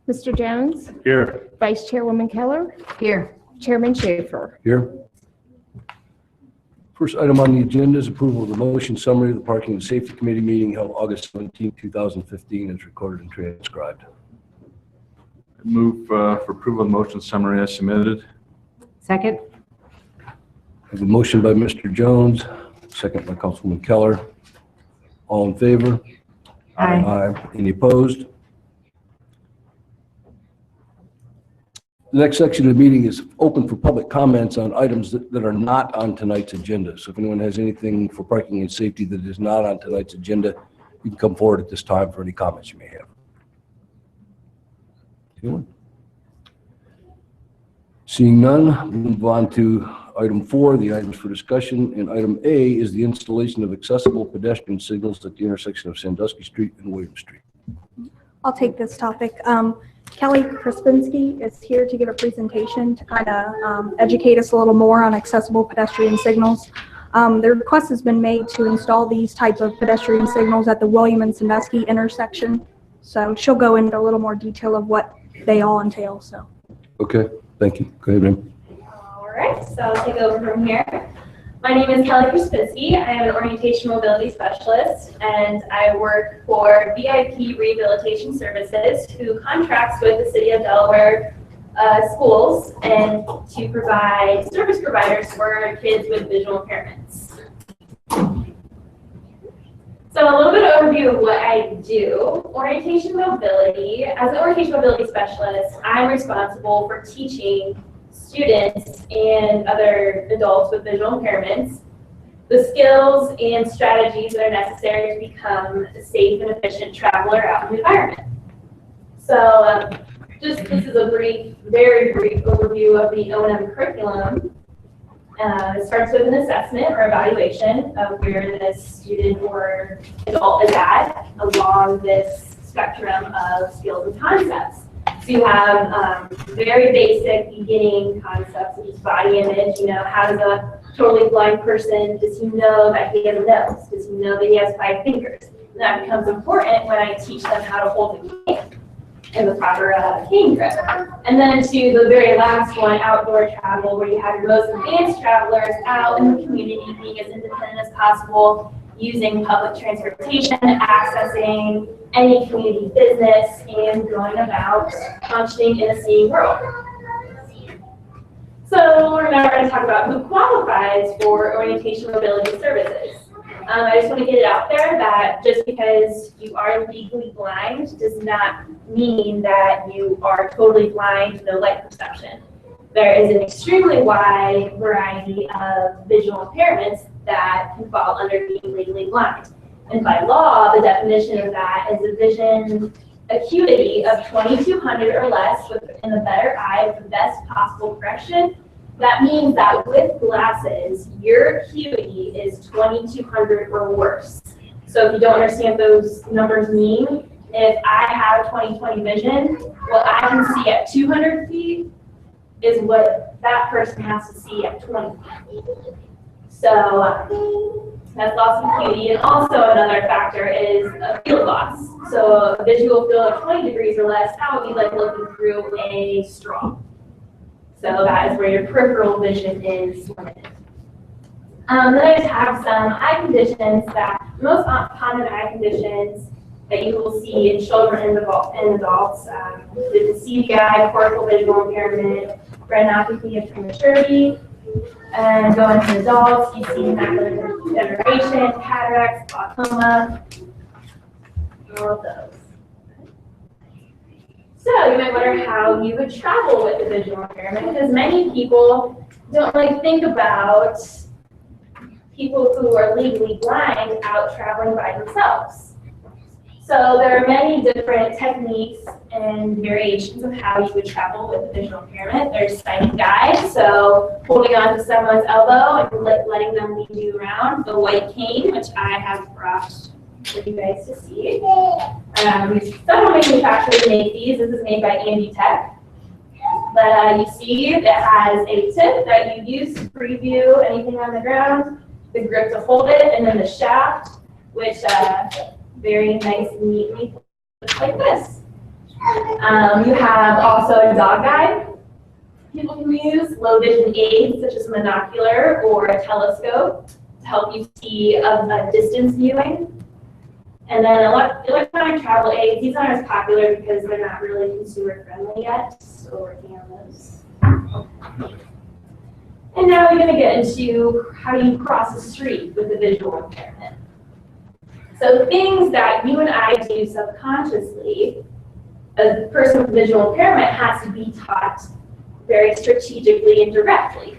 Mr. Jones? Here. Vice Chairwoman Keller? Here. Chairman Schaefer? Here. First item on the agenda is approval of the motion summary of the Parking and Safety Committee meeting held August 17, 2015, as recorded and transcribed. Move for approval of the motion summary as submitted. Second. I have a motion by Mr. Jones, second by Councilwoman Keller. All in favor? Aye. Aye. Any opposed? The next section of the meeting is open for public comments on items that are not on tonight's agenda. So if anyone has anything for parking and safety that is not on tonight's agenda, you can come forward at this time for any comments you may have. Anyone? Seeing none, we'll move on to item 4, the items for discussion. And item A is the installation of accessible pedestrian signals at the intersection of Sandusky Street and William Street. I'll take this topic. Kelly Krispinski is here to give a presentation to kind of educate us a little more on accessible pedestrian signals. The request has been made to install these type of pedestrian signals at the William and Sandusky intersection. So she'll go into a little more detail of what they all entail. So. Okay, thank you. Go ahead, ma'am. All right, so I'll take over from here. My name is Kelly Krispinski. I am an orientation mobility specialist, and I work for VIP Rehabilitation Services, who contracts with the City of Delaware schools and to provide service providers for kids with visual impairments. So a little bit of overview of what I do. Orientation mobility. As an orientation mobility specialist, I'm responsible for teaching students and other adults with visual impairments the skills and strategies that are necessary to become a safe and efficient traveler out in the environment. So this is a very brief overview of the O&M curriculum. It starts with an assessment or evaluation of where the student or adult is at along this spectrum of skills and concepts. So you have very basic beginning concepts such as body image. You know, how does a totally blind person, does he know that he has a nose? Does he know that he has 5 fingers? And that becomes important when I teach them how to hold the cane in the proper cane grip. And then to the very last one, outdoor travel, where you have your most advanced travelers out in the community being as independent as possible, using public transportation, accessing any community business, and going about functioning in a seeing world. So we're now going to talk about who qualifies for orientation mobility services. I just want to get it out there that just because you are legally blind does not mean that you are totally blind, no light perception. There is an extremely wide variety of visual impairments that can fall under being legally blind. And by law, the definition of that is a vision acuity of 2200 or less within the better eye of the best possible correction. That means that with glasses, your acuity is 2200 or worse. So if you don't understand what those numbers mean, if I have 20/20 vision, what I can see at 200 feet is what that person has to see at 20 feet. So that's loss of acuity. And also another factor is a field loss. So a visual field of 20 degrees or less, that would be like looking through a straw. So that is where your peripheral vision is limited. Then I just have some eye conditions that, most common eye conditions that you will see in children and adults. The CVI, cortical visual impairment, retinopathy of prematurity. And go into adults, you see macular degeneration, cataracts, glaucoma, all of those. So you might wonder how you would travel with a visual impairment, because many people don't really think about people who are legally blind out traveling by themselves. So there are many different techniques and variations of how you would travel with a visual impairment. There's sighted guides, so holding on to someone's elbow and letting them lead you around. The white cane, which I have brought for you guys to see. Several manufacturers make these. This is made by Andy Tech. But you see it has a tip that you use to preview anything on the ground, the grip to hold it, and then the shaft, which very nice and neatly looks like this. You have also a dog guide people can use, low vision aids such as a monocular or a telescope to help you see a distance viewing. And then electronic travel aids, these aren't as popular because they're not really consumer friendly yet, so we're working on those. And now we're going to get into how you cross the street with a visual impairment. So things that you and I do subconsciously, a person with visual impairment has to be taught very strategically and directly.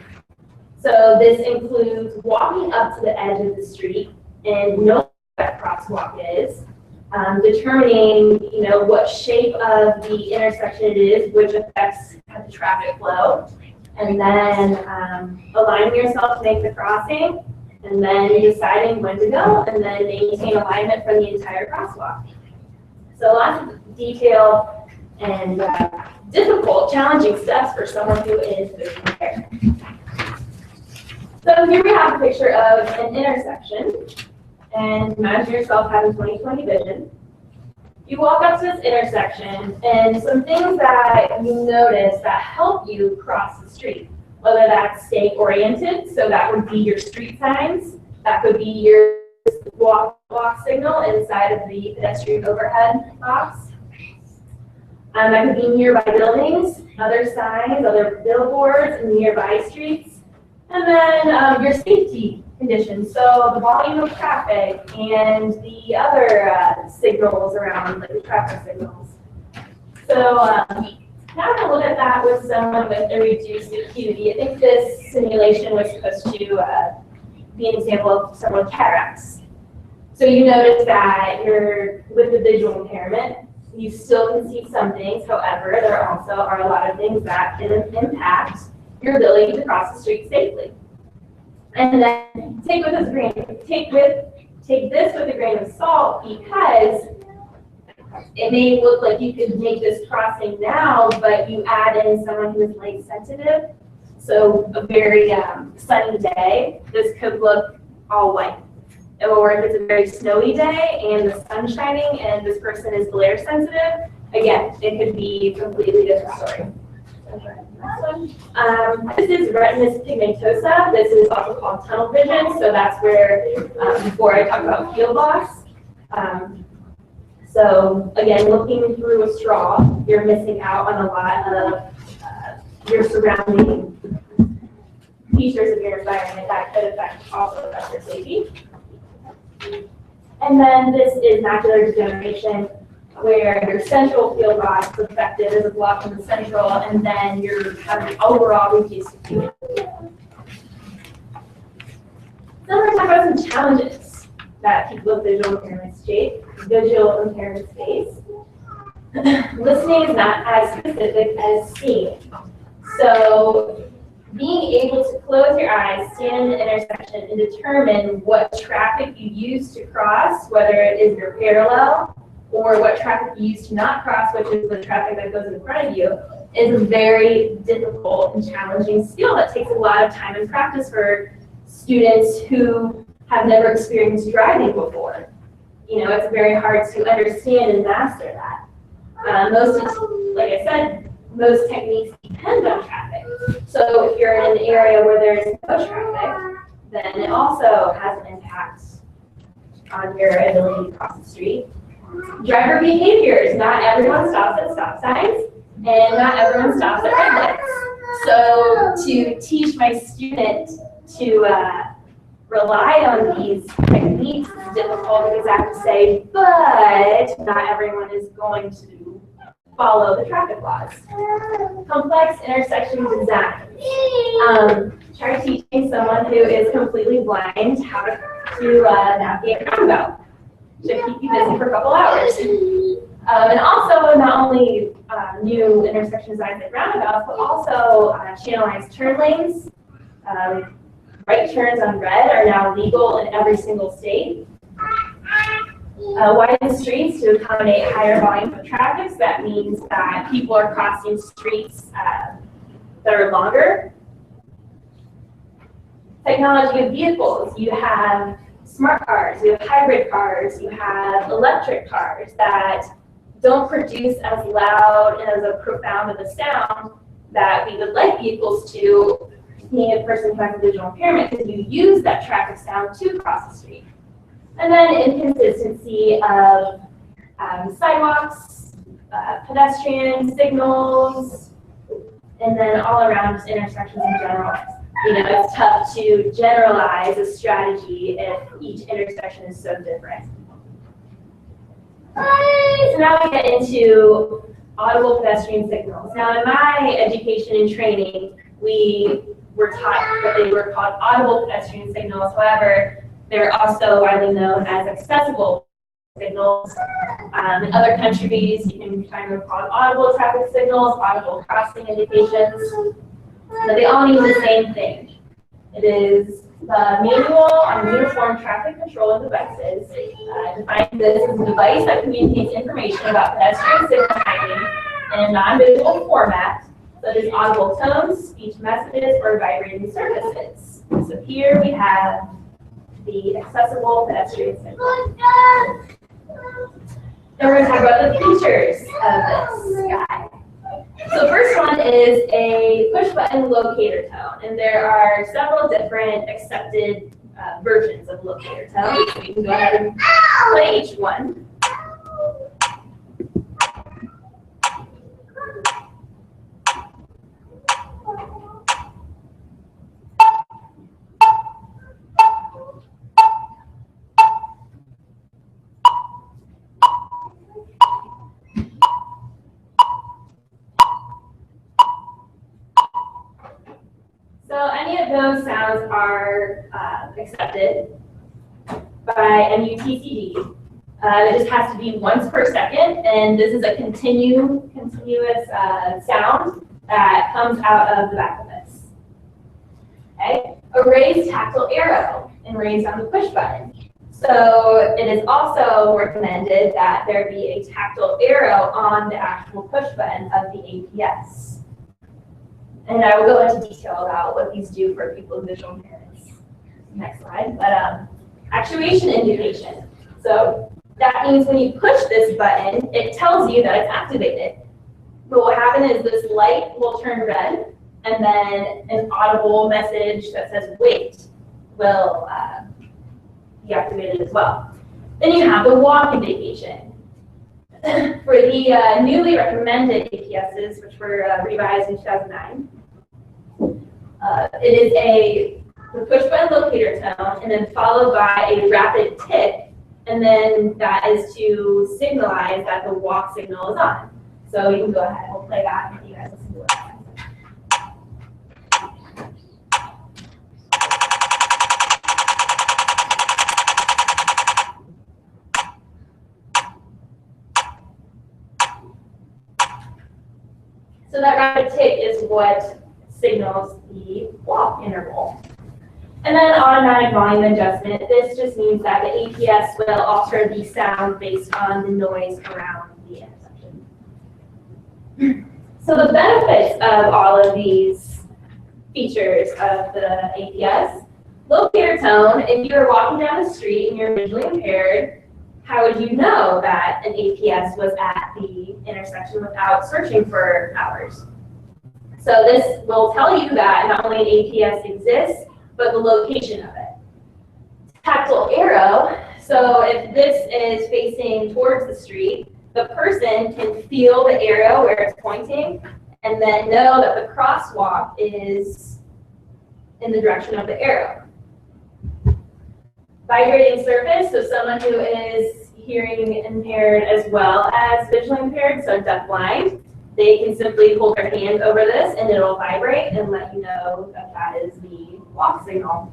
So this includes walking up to the edge of the street and knowing what that crosswalk is, determining, what shape of the intersection it is, which affects the traffic flow, and then aligning yourself to make the crossing, and then deciding when to go, and then maintain alignment for the entire crosswalk. So lots of detail and difficult, challenging steps for someone who is visually impaired. So here we have a picture of an intersection, and imagine yourself having 20/20 vision. You walk up to this intersection, and some things that you notice that help you cross the street, whether that's stay oriented, so that would be your street signs, that could be your walk signal inside of the pedestrian overhead box. That could be nearby buildings, other signs, other billboards in nearby streets, and then your safety conditions, so the volume of traffic and the other signals around, like the traffic signals. So now I'm going to look at that with someone with a reduced acuity. I think this simulation was supposed to be an example of someone with cataracts. So you notice that you're with a visual impairment. You still can see some things, however, there also are a lot of things that can impact your ability to cross the street safely. And then take this with a grain of salt, because it may look like you could make this crossing now, but you add in someone who is light sensitive. So a very sunny day, this could look all white. Or if it's a very snowy day and the sun's shining and this person is glare sensitive, again, it could be a completely different story. This is retinitis pigmentosa. This is also called tunnel vision. So that's where, before I talk about field loss. So again, looking through a straw, you're missing out on a lot of your surrounding features of your environment that could also affect your safety. And then this is macular degeneration, where your central field loss is affected as a block in the central, and then you're having overall reduced acuity. So we're going to talk about some challenges that people with visual impairments face. Listening is not as specific as seeing. So being able to close your eyes, stand in the intersection, and determine what traffic you use to cross, whether it is your parallel, or what traffic you use to not cross, which is the traffic that goes in front of you, is a very difficult and challenging skill that takes a lot of time and practice for students who have never experienced driving before. It's very hard to understand and master that. Like I said, most techniques depend on traffic. So if you're in an area where there's no traffic, then it also has an impact on your ability to cross the street. Driver behaviors. Not everyone stops at stop signs, and not everyone stops at red lights. So to teach my student to rely on these techniques is difficult, because I have to say, but not everyone is going to follow the traffic laws. Complex intersection design. Try teaching someone who is completely blind how to navigate a roundabout. Should keep you busy for a couple hours. And also not only new intersection designs like roundabouts, but also channelized turn lanes. Right turns on red are now legal in every single state. Widen streets to accommodate higher volume of traffic. So that means that people are crossing streets that are longer. Technology of vehicles. You have smart cars, you have hybrid cars, you have electric cars that don't produce as loud and as a profound of a sound that we would like vehicles to, being a person who has a visual impairment, because you use that track of sound to cross the street. And then inconsistency of sidewalks, pedestrian signals, and then all around just intersections in general. You know, it's tough to generalize a strategy if each intersection is so different. So now we get into audible pedestrian signals. Now in my education and training, we were taught that they were called audible pedestrian signals. However, they're also widely known as accessible signals. In other countries, you can find them called audible traffic signals, audible crossing indications, but they all mean the same thing. It is the manual on uniform traffic control of devices. Defines this as a device that communicates information about pedestrian signal timing in a non-visual format, such as audible tones, speech messages, or vibrating surfaces. So here we have the accessible pedestrian signal. Then we're going to talk about the features of this guy. So first one is a push button locator tone, and there are several different accepted versions of locator tones. So you can go ahead and play each one. So any of those sounds are accepted by MUTCD. It just has to be once per second, and this is a continuous sound that comes out of the back of this. Okay, a raised tactile arrow and raised on the push button. So it is also recommended that there be a tactile arrow on the actual push button of the APS. And I will go into detail about what these do for people with visual impairments. Next slide. But actuation indication. So that means when you push this button, it tells you that it's activated. But what will happen is this light will turn red, and then an audible message that says wait will be activated as well. Then you have the walk indication. For the newly recommended APSs, which were revised in 2009, it is the push button locator tone, and then followed by a rapid tick, and then that is to signalize that the walk signal is on. So you can go ahead, we'll play that and you guys listen to it. So that rapid tick is what signals the walk interval. And then automatic volume adjustment. This just means that the APS will alter the sound based on the noise around the intersection. So the benefits of all of these features of the APS, locator tone, if you're walking down the street and you're visually impaired, how would you know that an APS was at the intersection without searching for hours? So this will tell you that not only an APS exists, but the location of it. Tactile arrow, so if this is facing towards the street, the person can feel the arrow where it's pointing and then know that the crosswalk is in the direction of the arrow. Vibrating surface, so someone who is hearing impaired as well as visually impaired, so deafblind, they can simply hold their hand over this and it'll vibrate and let you know that that is the walk signal.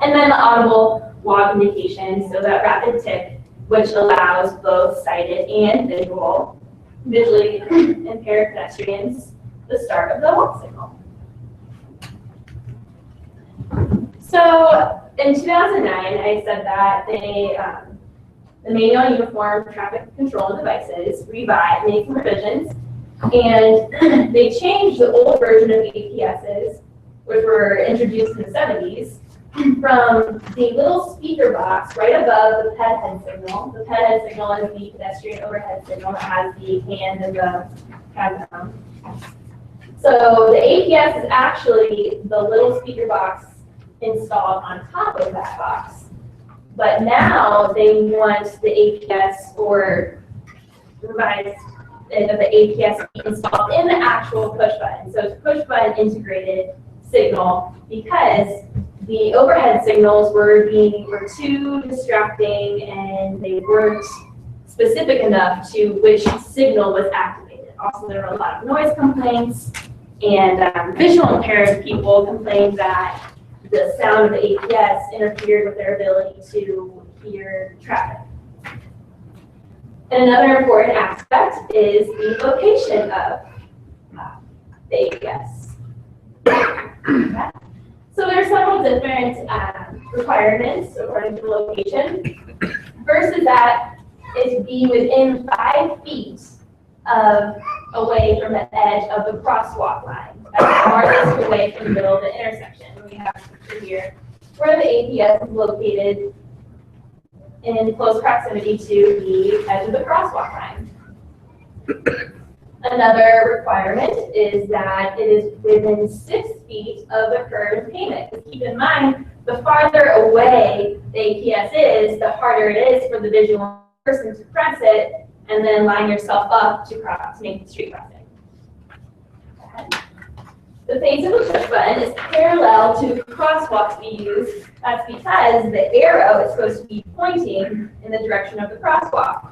And then the audible walk indication, so that rapid tick, which allows both sighted and visually impaired pedestrians the start of the walk signal. So in 2009, I said that the Manual Uniform Traffic Control Devices revised, made some revisions, and they changed the old version of APSs, which were introduced in the 70s, from the little speaker box right above the ped head signal. The ped head signal is the pedestrian overhead signal that has the hand and the thumb. So the APS is actually the little speaker box installed on top of that box. But now they want the APS or revised of the APS installed in the actual push button. So it's push button integrated signal because the overhead signals were too distracting and they weren't specific enough to which signal was activated. Also, there were a lot of noise complaints and visual impaired people complained that the sound of the APS interfered with their ability to hear traffic. And another important aspect is the location of the APS. So there are several different requirements according to the location. First is that it be within 5 feet away from the edge of the crosswalk line. That's farthest away from the middle of the intersection. We have a picture here where the APS is located in close proximity to the edge of the crosswalk line. Another requirement is that it is within 6 feet of the curb and pavement. Because keep in mind, the farther away the APS is, the harder it is for the visual person to press it and then line yourself up to make the street crossing. The face of the push button is parallel to the crosswalk to be used. That's because the arrow is supposed to be pointing in the direction of the crosswalk.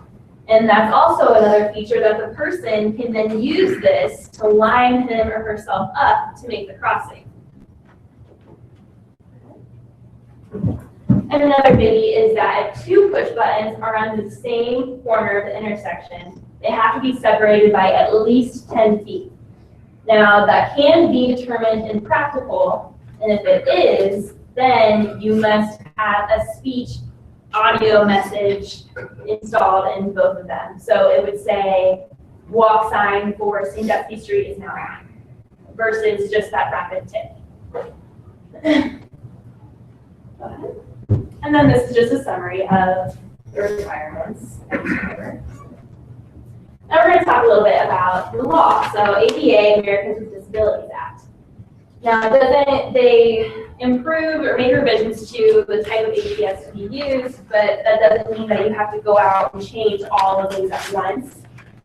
And that's also another feature that the person can then use this to line him or herself up to make the crossing. And another biggie is that if 2 push buttons are on the same corner of the intersection, they have to be separated by at least 10 feet. Now, that can be determined in practical, and if it is, then you must have a speech audio message installed in both of them. So it would say, walk sign for Sandusky Street is now on, versus just that rapid tick. And then this is just a summary of the requirements. Now we're going to talk a little bit about the law. So ADA, Americans with Disabilities Act. Now, doesn't they improve or make revisions to the type of APS to be used, but that doesn't mean that you have to go out and change all of these at once.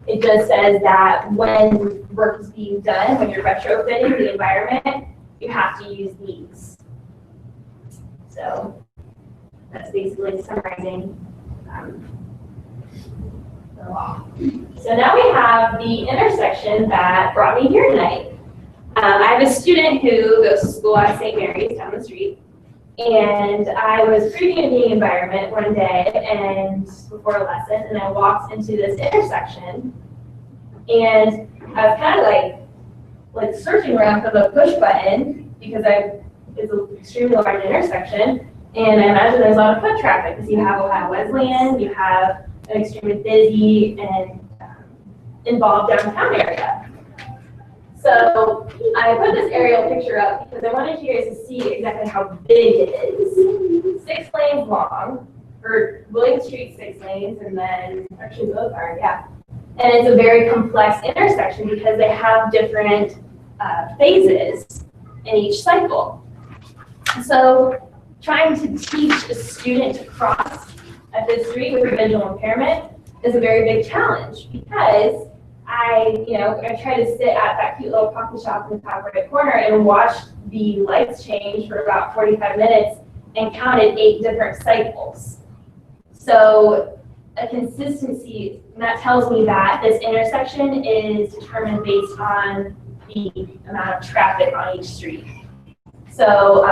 It just says that when work is being done, when you're retrofitting the environment, you have to use these. So that's basically summarizing the law. So now we have the intersection that brought me here tonight. I have a student who goes to school at St. Mary's down the street, and I was previewing the environment one day and before a lesson, and I walked into this intersection, and I was kind of like searching around for the push button because it's an extremely large intersection, and I imagine there's a lot of foot traffic because you have Ohio Wesleyan, you have an extremely busy and involved downtown area. So I put this aerial picture up because I wanted you guys to see exactly how big it is. 6 lanes long, or Williams Street 6 lanes, and then actually both are, yeah. And it's a very complex intersection because they have different phases in each cycle. So trying to teach a student to cross a fifth street with a visual impairment is a very big challenge because I try to sit at that cute little coffee shop in the top right corner and watch the lights change for about 45 minutes and counted 8 different cycles. So a consistency, and that tells me that this intersection is determined based on the amount of traffic on each street. So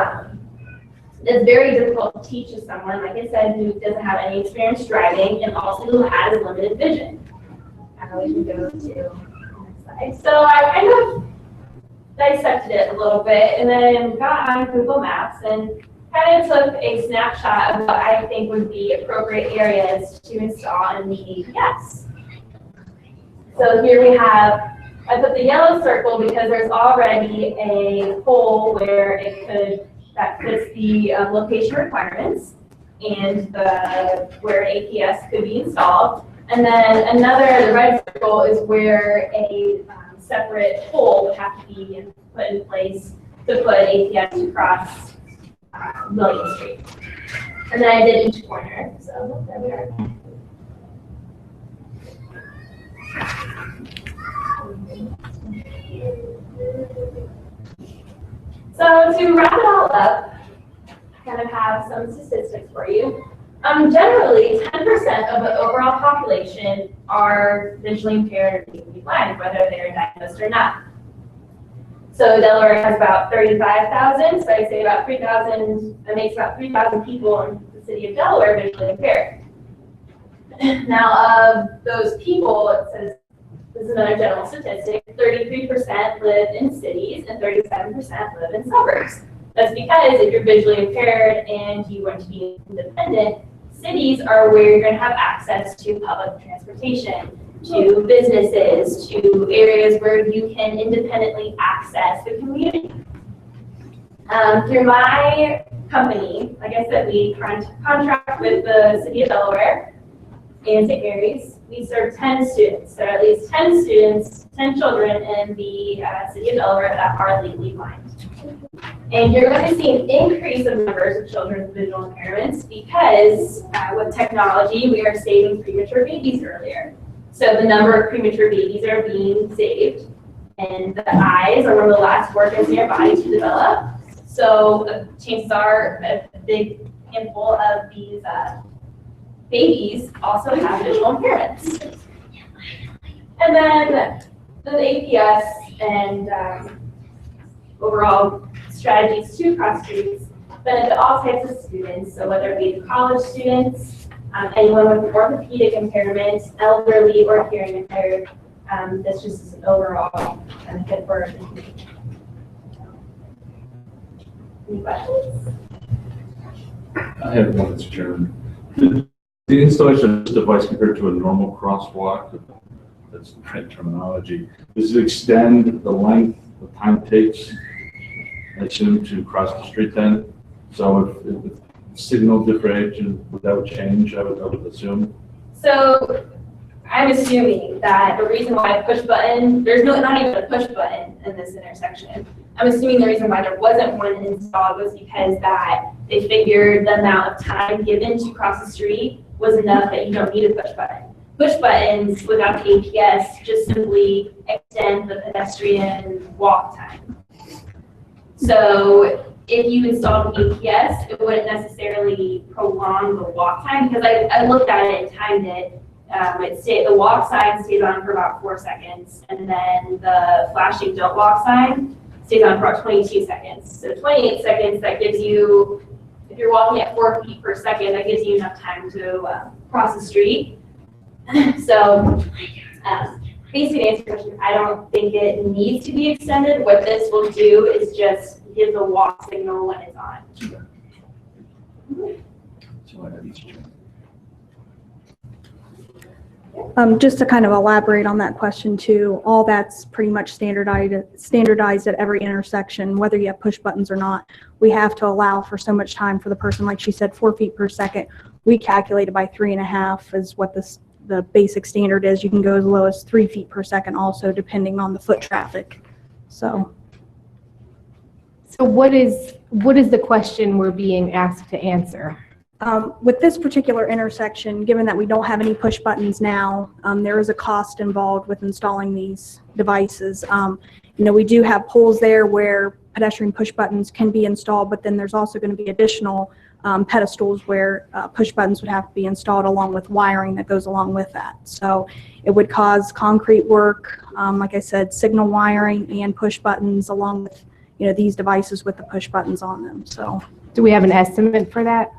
it's very difficult to teach to someone, like I said, who doesn't have any experience driving and also who has limited vision. We can go to the next slide. So I kind of dissected it a little bit and then got on Google Maps and kind of took a snapshot of what I think would be appropriate areas to install in the APS. So here we have, I put the yellow circle because there's already a hole where it could that fits the location requirements and where an APS could be installed. And then another, the red circle, is where a separate pole would have to be put in place to put APS across William Street. And then I did each corner, so there we are. So to wrap it all up, I kind of have some statistics for you. Generally, 10% of the overall population are visually impaired or legally blind, whether they're diagnosed or not. So Delaware has about 35,000, so I'd say about 3,000, that makes about 3,000 people in the city of Delaware visually impaired. Now, of those people, it says, this is another general statistic, 33% live in cities and 37% live in suburbs. That's because if you're visually impaired and you want to be independent, cities are where you're going to have access to public transportation, to businesses, to areas where you can independently access the community. Through my company, like I said, we contract with the city of Delaware and St. Mary's. We serve 10 students. There are at least 10 students, 10 children in the city of Delaware that are legally blind. And you're going to see an increase of numbers of children with visual impairments because with technology, we are saving premature babies earlier. So the number of premature babies are being saved. And the eyes are one of the last organs in your body to develop. So chances are a big handful of these babies also have visual impairments. And then the APS and overall strategies to cross streets benefit all types of students, so whether it be the college students, anyone with orthopedic impairment, elderly or hearing impaired, this just is an overall benefit for everyone. Any questions? I have one, Mr. Chairman. The installation of this device compared to a normal crosswalk, that's the right terminology, does it extend the length of time it takes, I assume, to cross the street then? So if signal differentiation, would that change, I would assume? So I'm assuming that the reason why a push button, there's not even a push button in this intersection. I'm assuming the reason why there wasn't one installed was because that they figured the amount of time given to cross the street was enough that you don't need a push button. Push buttons without APS just simply extend the pedestrian walk time. So if you installed an APS, it wouldn't necessarily prolong the walk time because I looked at it and timed it. The walk sign stays on for about 4 seconds, and then the flashing don't walk sign stays on for about 22 seconds. So 28 seconds, that gives you, if you're walking at 4 feet per second, that gives you enough time to cross the street. So basically to answer your question, I don't think it needs to be extended. What this will do is just give the walk signal when it's on. Just to kind of elaborate on that question too, all that's pretty much standardized at every intersection, whether you have push buttons or not. We have to allow for so much time for the person, like she said, 4 feet per second. We calculated by 3.5 is what the basic standard is. You can go as low as 3 feet per second also, depending on the foot traffic. So what is the question we're being asked to answer? with this particular intersection, given that we don't have any push buttons now, there is a cost involved with installing these devices. We do have poles there where pedestrian push buttons can be installed, but then there's also going to be additional pedestals where push buttons would have to be installed along with wiring that goes along with that. So it would cause concrete work, like I said, signal wiring and push buttons along with these devices with the push buttons on them. So do we have an estimate for that?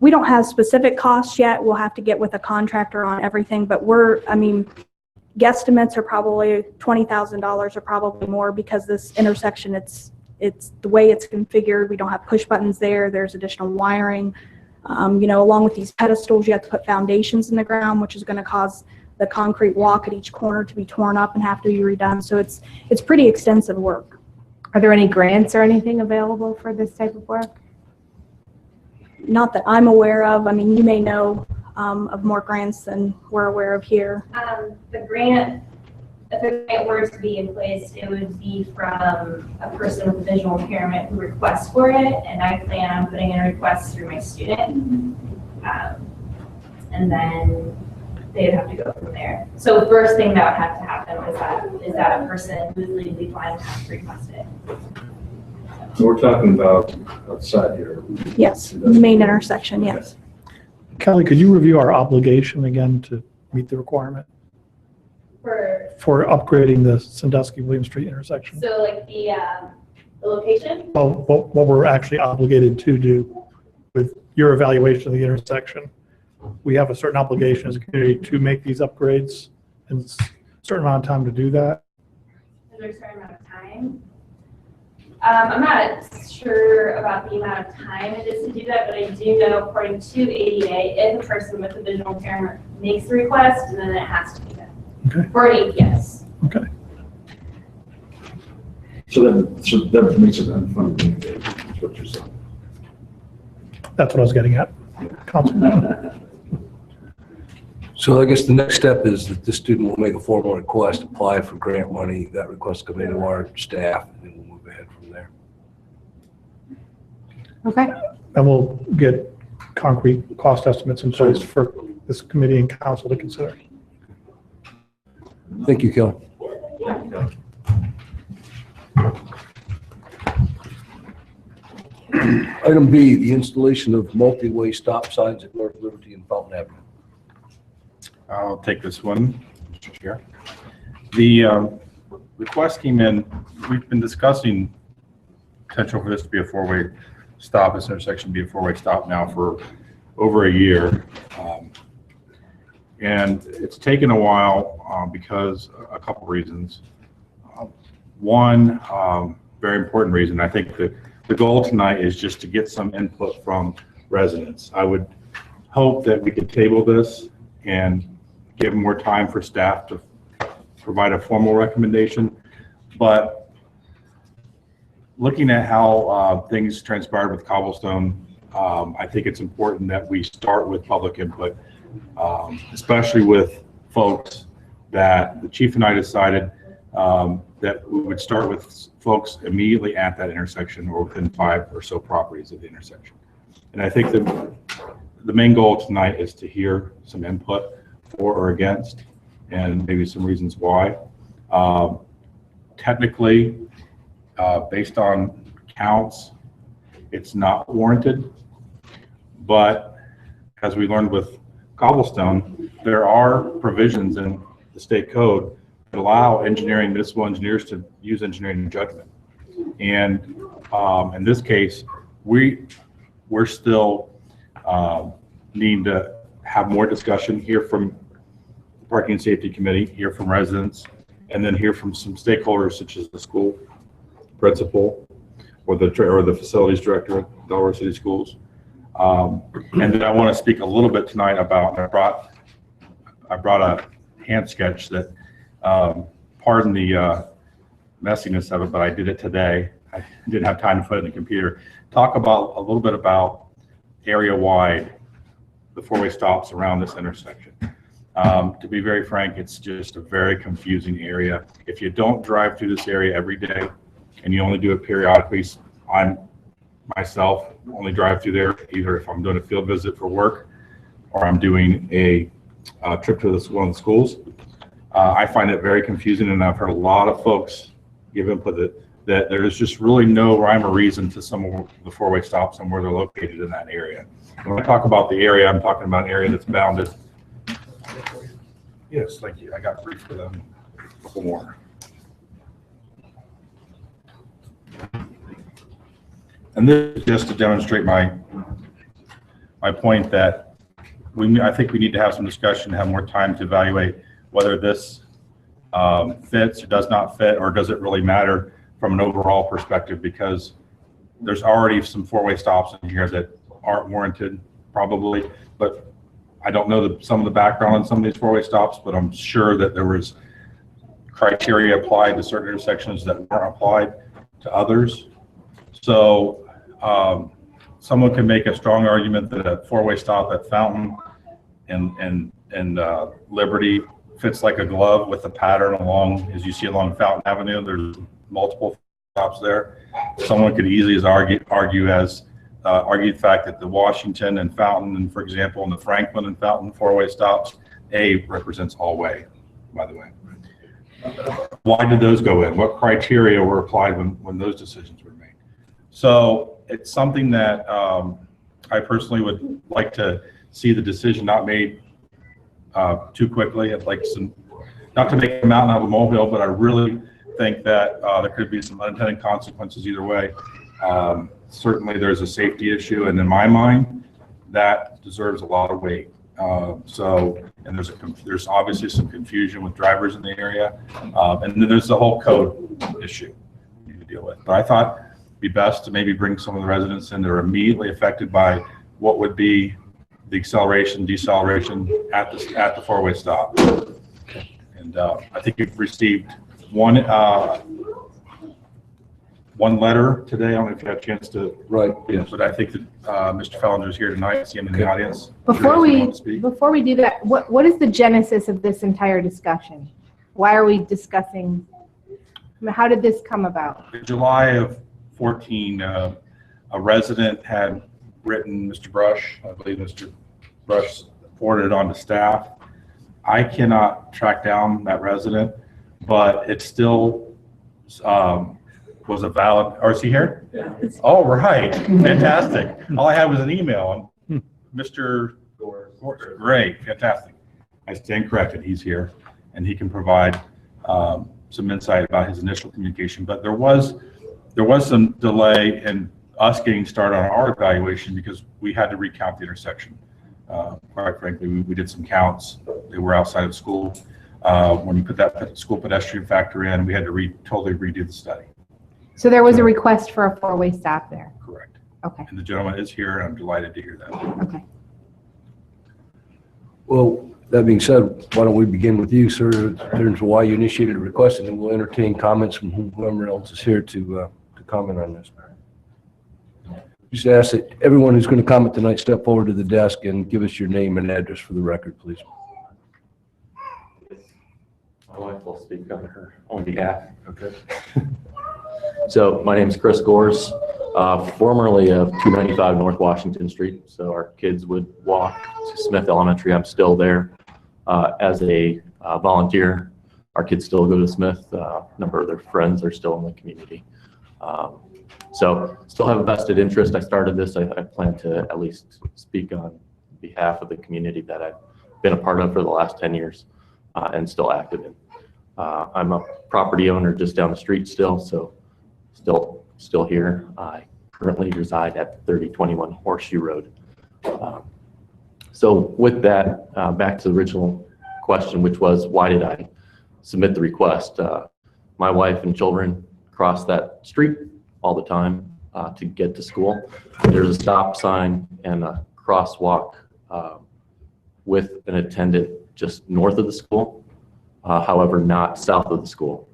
we don't have specific costs yet. We'll have to get with a contractor on everything, but guesstimates are probably $20,000 or probably more, because this intersection, it's the way it's configured. We don't have push buttons there. There's additional wiring. Along with these pedestals, you have to put foundations in the ground, which is going to cause the concrete walk at each corner to be torn up and have to be redone. So it's pretty extensive work. Are there any grants or anything available for this type of work? Not that I'm aware of. I mean, you may know of more grants than we're aware of here. The grant, if the grant were to be in place, it would be from a person with a visual impairment who requests for it, and I plan on putting in a request through my student. And then they'd have to go from there. So the first thing that would have to happen is that a person who's legally blind has to request it. So we're talking about outside here. Yes, the main intersection, yes. Kelly, could you review our obligation again to meet the requirement for upgrading the Sandusky-William Street intersection? So like the location? Well, what we're actually obligated to do with your evaluation of the intersection. We have a certain obligation as a community to make these upgrades in a certain amount of time to do that. Is there a certain amount of time? I'm not sure about the amount of time it is to do that, but I do know according to ADA, if a person with a visual impairment makes the request, then it has to be done. Okay. For an APS. Okay. So that makes it unfunded, is what you're saying. That's what I was getting at. Council. So I guess the next step is that the student will make a formal request, apply for grant money. That request will come into our staff, and then we'll move ahead from there. Okay. And we'll get concrete cost estimates in place for this committee and council to consider. Thank you, Kelly. Item B, the installation of multi-way stop signs at North Liberty and Fountain Avenue. I'll take this one, Mr. Chair. The request came in, we've been discussing potential for this to be a four-way stop, this intersection to be a four-way stop now for over a year. And it's taken a while because a couple reasons. One very important reason, I think the goal tonight is just to get some input from residents. I would hope that we could table this and give more time for staff to provide a formal recommendation. But looking at how things transpired with Cobblestone, I think it's important that we start with public input, especially with folks that the chief and I decided that we would start with folks immediately at that intersection or within 5 or so properties of the intersection. And I think that the main goal tonight is to hear some input for or against, and maybe some reasons why. Technically, based on counts, it's not warranted, but as we learned with Cobblestone, there are provisions in the state code that allow municipal engineers to use engineering judgment. And in this case, we're still needing to have more discussion, hear from the Parking and Safety Committee, hear from residents, and then hear from some stakeholders such as the school principal or the facilities director at Delaware City Schools. And then I want to speak a little bit tonight about, I brought a hand sketch that, pardon the messiness of it, but I did it today. I didn't have time to put it in the computer. Talk about a little bit about area-wide, the four-way stops around this intersection. To be very frank, it's just a very confusing area. If you don't drive through this area every day and you only do it periodically, I'm myself only drive through there either if I'm doing a field visit for work or I'm doing a trip to one of the schools. I find it very confusing, and I've heard a lot of folks give input that there's just really no rhyme or reason to some of the four-way stops and where they're located in that area. When I talk about the area, I'm talking about an area that's bounded. Yes, thank you. I got 3 for them. A couple more. And this is just to demonstrate my point that I think we need to have some discussion, have more time to evaluate whether this fits or does not fit, or does it really matter from an overall perspective, because there's already some four-way stops in here that aren't warranted probably, but I don't know some of the background on some of these four-way stops, but I'm sure that there was criteria applied to certain intersections that weren't applied to others. So someone can make a strong argument that a four-way stop at Fountain and Liberty fits like a glove with the pattern along, as you see along Fountain Avenue. There's multiple stops there. Someone could easily argue the fact that the Washington and Fountain, and for example, and the Franklin and Fountain four-way stops, A represents all way, by the way. Why did those go in? What criteria were applied when those decisions were made? So it's something that I personally would like to see the decision not made too quickly. I'd like not to make a mountain out of a molehill, but I really think that there could be some unintended consequences either way. Certainly there's a safety issue, and in my mind, that deserves a lot of weight. And there's obviously some confusion with drivers in the area, and then there's the whole code issue you need to deal with. But I thought it'd be best to maybe bring some of the residents in that are immediately affected by what would be the acceleration, deceleration at the four-way stop. And I think you've received one letter today. I don't know if you had a chance to. Right, yes. But I think that Mr. Fellinger is here tonight. I see him in the audience. Before Sure, he we, wants to speak. before we do that, what is the genesis of this entire discussion? Why are we discussing, I mean, how did this come about? In July of 14, a resident had written Mr. Brush. I believe Mr. Brush forwarded it on to staff. I cannot track down that resident, but it still was a valid, or is he here? Yeah. Oh, right. Fantastic. All I had was an email. Mr. Great, fantastic. I stand corrected. He's here, and he can provide some insight about his initial communication. But there was some delay in us getting started on our evaluation because we had to recount the intersection. Quite frankly, we did some counts. They were outside of school. When you put that school pedestrian factor in, we had to totally redo the study. So there was a request for a four-way stop there? Correct. Okay, And the gentleman is here, and I'm delighted to hear that. okay. Well, that being said, why don't we begin with you, sir, in terms of why you initiated a request, and then we'll entertain comments from whoever else is here to comment on this. Just ask that everyone who's going to comment tonight step forward to the desk and give us your name and address for the record, please. My wife will speak on her own behalf. Okay. So my name is Chris Gores, formerly of 295 North Washington Street. So our kids would walk to Smith Elementary. I'm still there as a volunteer. Our kids still go to Smith. A number of their friends are still in the community. So still have a vested interest. I started this. I plan to at least speak on behalf of the community that I've been a part of for the last 10 years and still active in. I'm a property owner just down the street still, so still here. I currently reside at 3021 Horseshoe Road. So with that, back to the original question, which was why did I submit the request? My wife and children cross that street all the time to get to school. There's a stop sign and a crosswalk with an attendant just north of the school, however, not south of the school.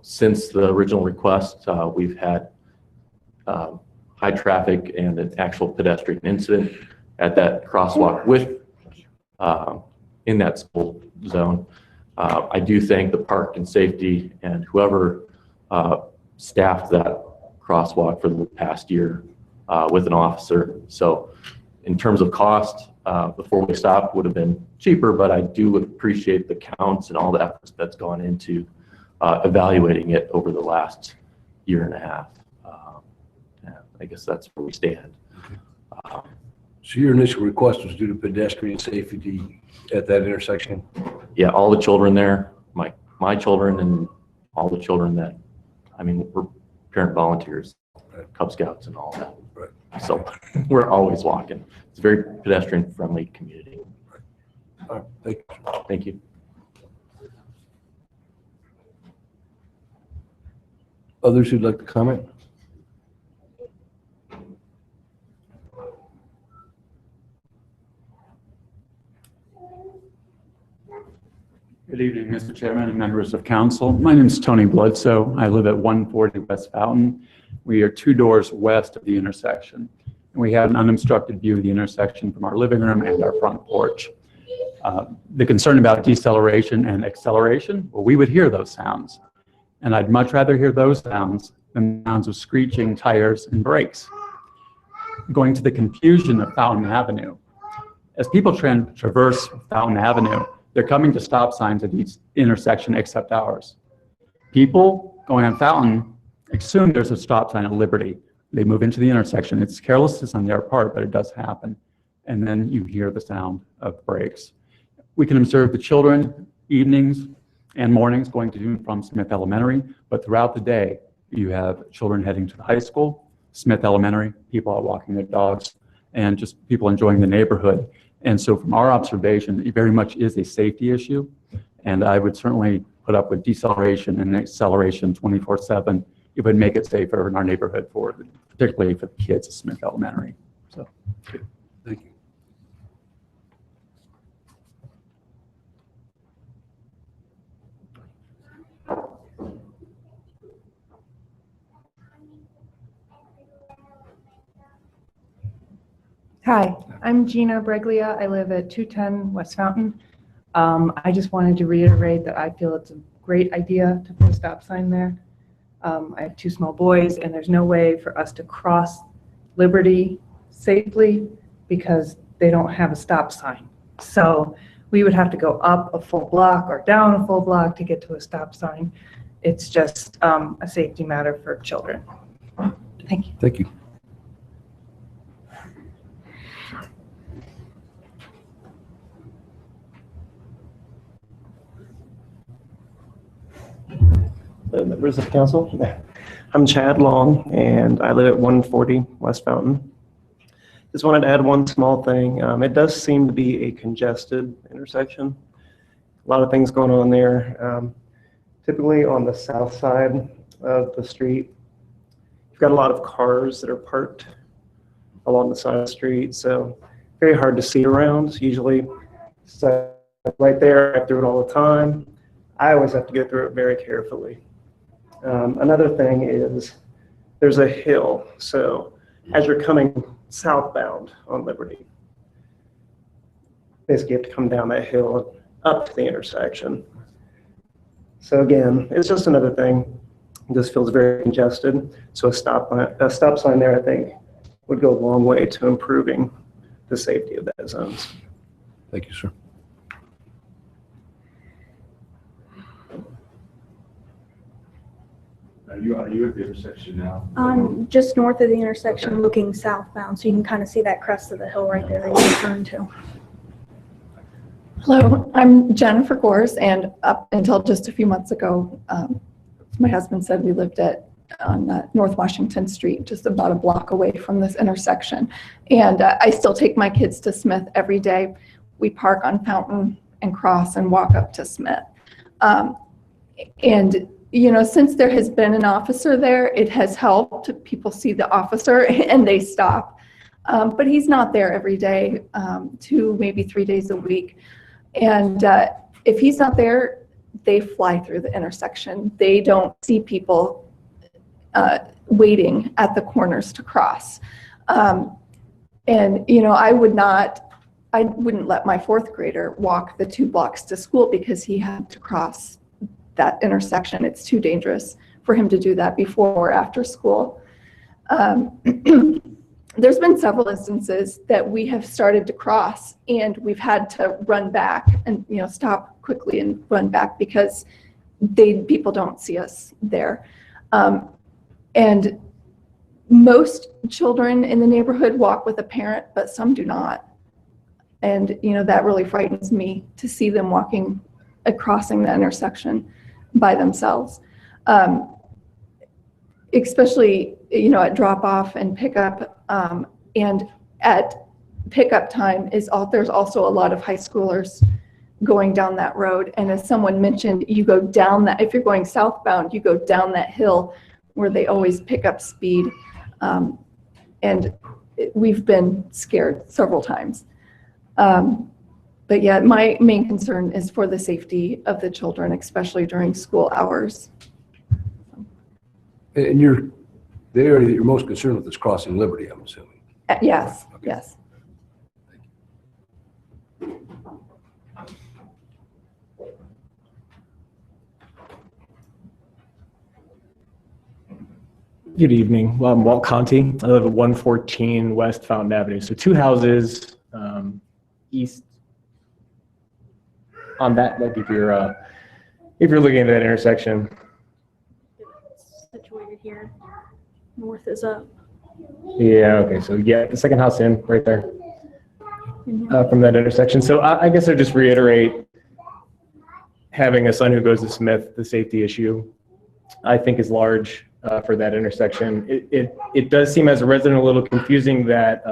Since the original request, we've had high traffic and an actual pedestrian incident at that crosswalk in that school zone. I do thank the park and safety and whoever staffed that crosswalk for the past year with an officer. So in terms of cost, the four-way stop would have been cheaper, but I do appreciate the counts and all the efforts that's gone into evaluating it over the last year and a half. I guess that's where we stand. So your initial request was due to pedestrian safety at that intersection? Yeah, all the children there, my children and all the children that, I mean, we're parent volunteers, Cub Scouts and all that. Right. So we're always walking. It's a very pedestrian friendly community. All right, thank you. Thank you. Others who'd like to comment? Good evening, Mr. Chairman and members of council. My name is Tony Bloodsoe. I live at 140 West Fountain. We are 2 doors west of the intersection. And we have an unobstructed view of the intersection from our living room and our front porch. The concern about deceleration and acceleration, well, we would hear those sounds. And I'd much rather hear those sounds than the sounds of screeching tires and brakes. Going to the confusion of Fountain Avenue. As people traverse Fountain Avenue, they're coming to stop signs at each intersection except ours. People going on Fountain assume there's a stop sign at Liberty. They move into the intersection. It's carelessness on their part, but it does happen. And then you hear the sound of brakes. We can observe the children evenings and mornings going to and from Smith Elementary, but throughout the day, you have children heading to the high school, Smith Elementary, people out walking their dogs, and just people enjoying the neighborhood. And so from our observation, it very much is a safety issue. And I would certainly put up with deceleration and acceleration 24/7. It would make it safer in our neighborhood, particularly for the kids at Smith Elementary. So, Thank you. Hi, I'm Gina Breglia. I live at 210 West Fountain. I just wanted to reiterate that I feel it's a great idea to put a stop sign there. I have 2 small boys, and there's no way for us to cross Liberty safely because they don't have a stop sign. So we would have to go up a full block or down a full block to get to a stop sign. It's just a safety matter for children. Thank you. Thank you. Members of council, I'm Chad Long, and I live at 140 West Fountain. Just wanted to add one small thing. It does seem to be a congested intersection. A lot of things going on there. Typically on the south side of the street, you've got a lot of cars that are parked along the side of the street, so very hard to see around. Usually, so right there, I through it all the time. I always have to go through it very carefully. Another thing is there's a hill. So as you're coming southbound on Liberty, basically you have to come down that hill up to the intersection. So again, it's just another thing. It just feels very congested. So a stop sign there, I think, would go a long way to improving the safety of that zones. Thank you, sir. Are you at the intersection now? Just north of the intersection, looking southbound, so you can kind of see that crest of the hill right there that you turn to. Hello, I'm Jennifer Gores, and up until just a few months ago, my husband said we lived on North Washington Street, just about a block away from this intersection. And I still take my kids to Smith every day. We park on Fountain and cross and walk up to Smith. And you know, since there has been an officer there, it has helped. People see the officer and they stop. But he's not there every day, 2, maybe 3 days a week. And if he's not there, they fly through the intersection. They don't see people waiting at the corners to cross. And, you know, I wouldn't let my 4th grader walk the 2 blocks to school because he had to cross that intersection. It's too dangerous for him to do that before or after school. There's been several instances that we have started to cross and we've had to run back and, you know, stop quickly and run back because people don't see us there. And most children in the neighborhood walk with a parent, but some do not. And, you know, that really frightens me to see them crossing the intersection by themselves, especially, you know, at drop off and pickup, and at pickup time there's also a lot of high schoolers going down that road. And as someone mentioned, you go down that, if you're going southbound, you go down that hill where they always pick up speed. And we've been scared several times. But yeah, my main concern is for the safety of the children, especially during school hours. And the area that you're most concerned with is crossing Liberty, I'm assuming. Yes, yes. Good evening. I'm Walt Conti. I live at 114 West Fountain Avenue. So 2 houses east on that. Like if you're looking at that intersection. It's situated here. North is up. Yeah. Okay. So yeah, the second house in right there from that intersection. So I guess I just reiterate, having a son who goes to Smith, the safety issue, I think is large. For that intersection. It does seem as a resident a little confusing that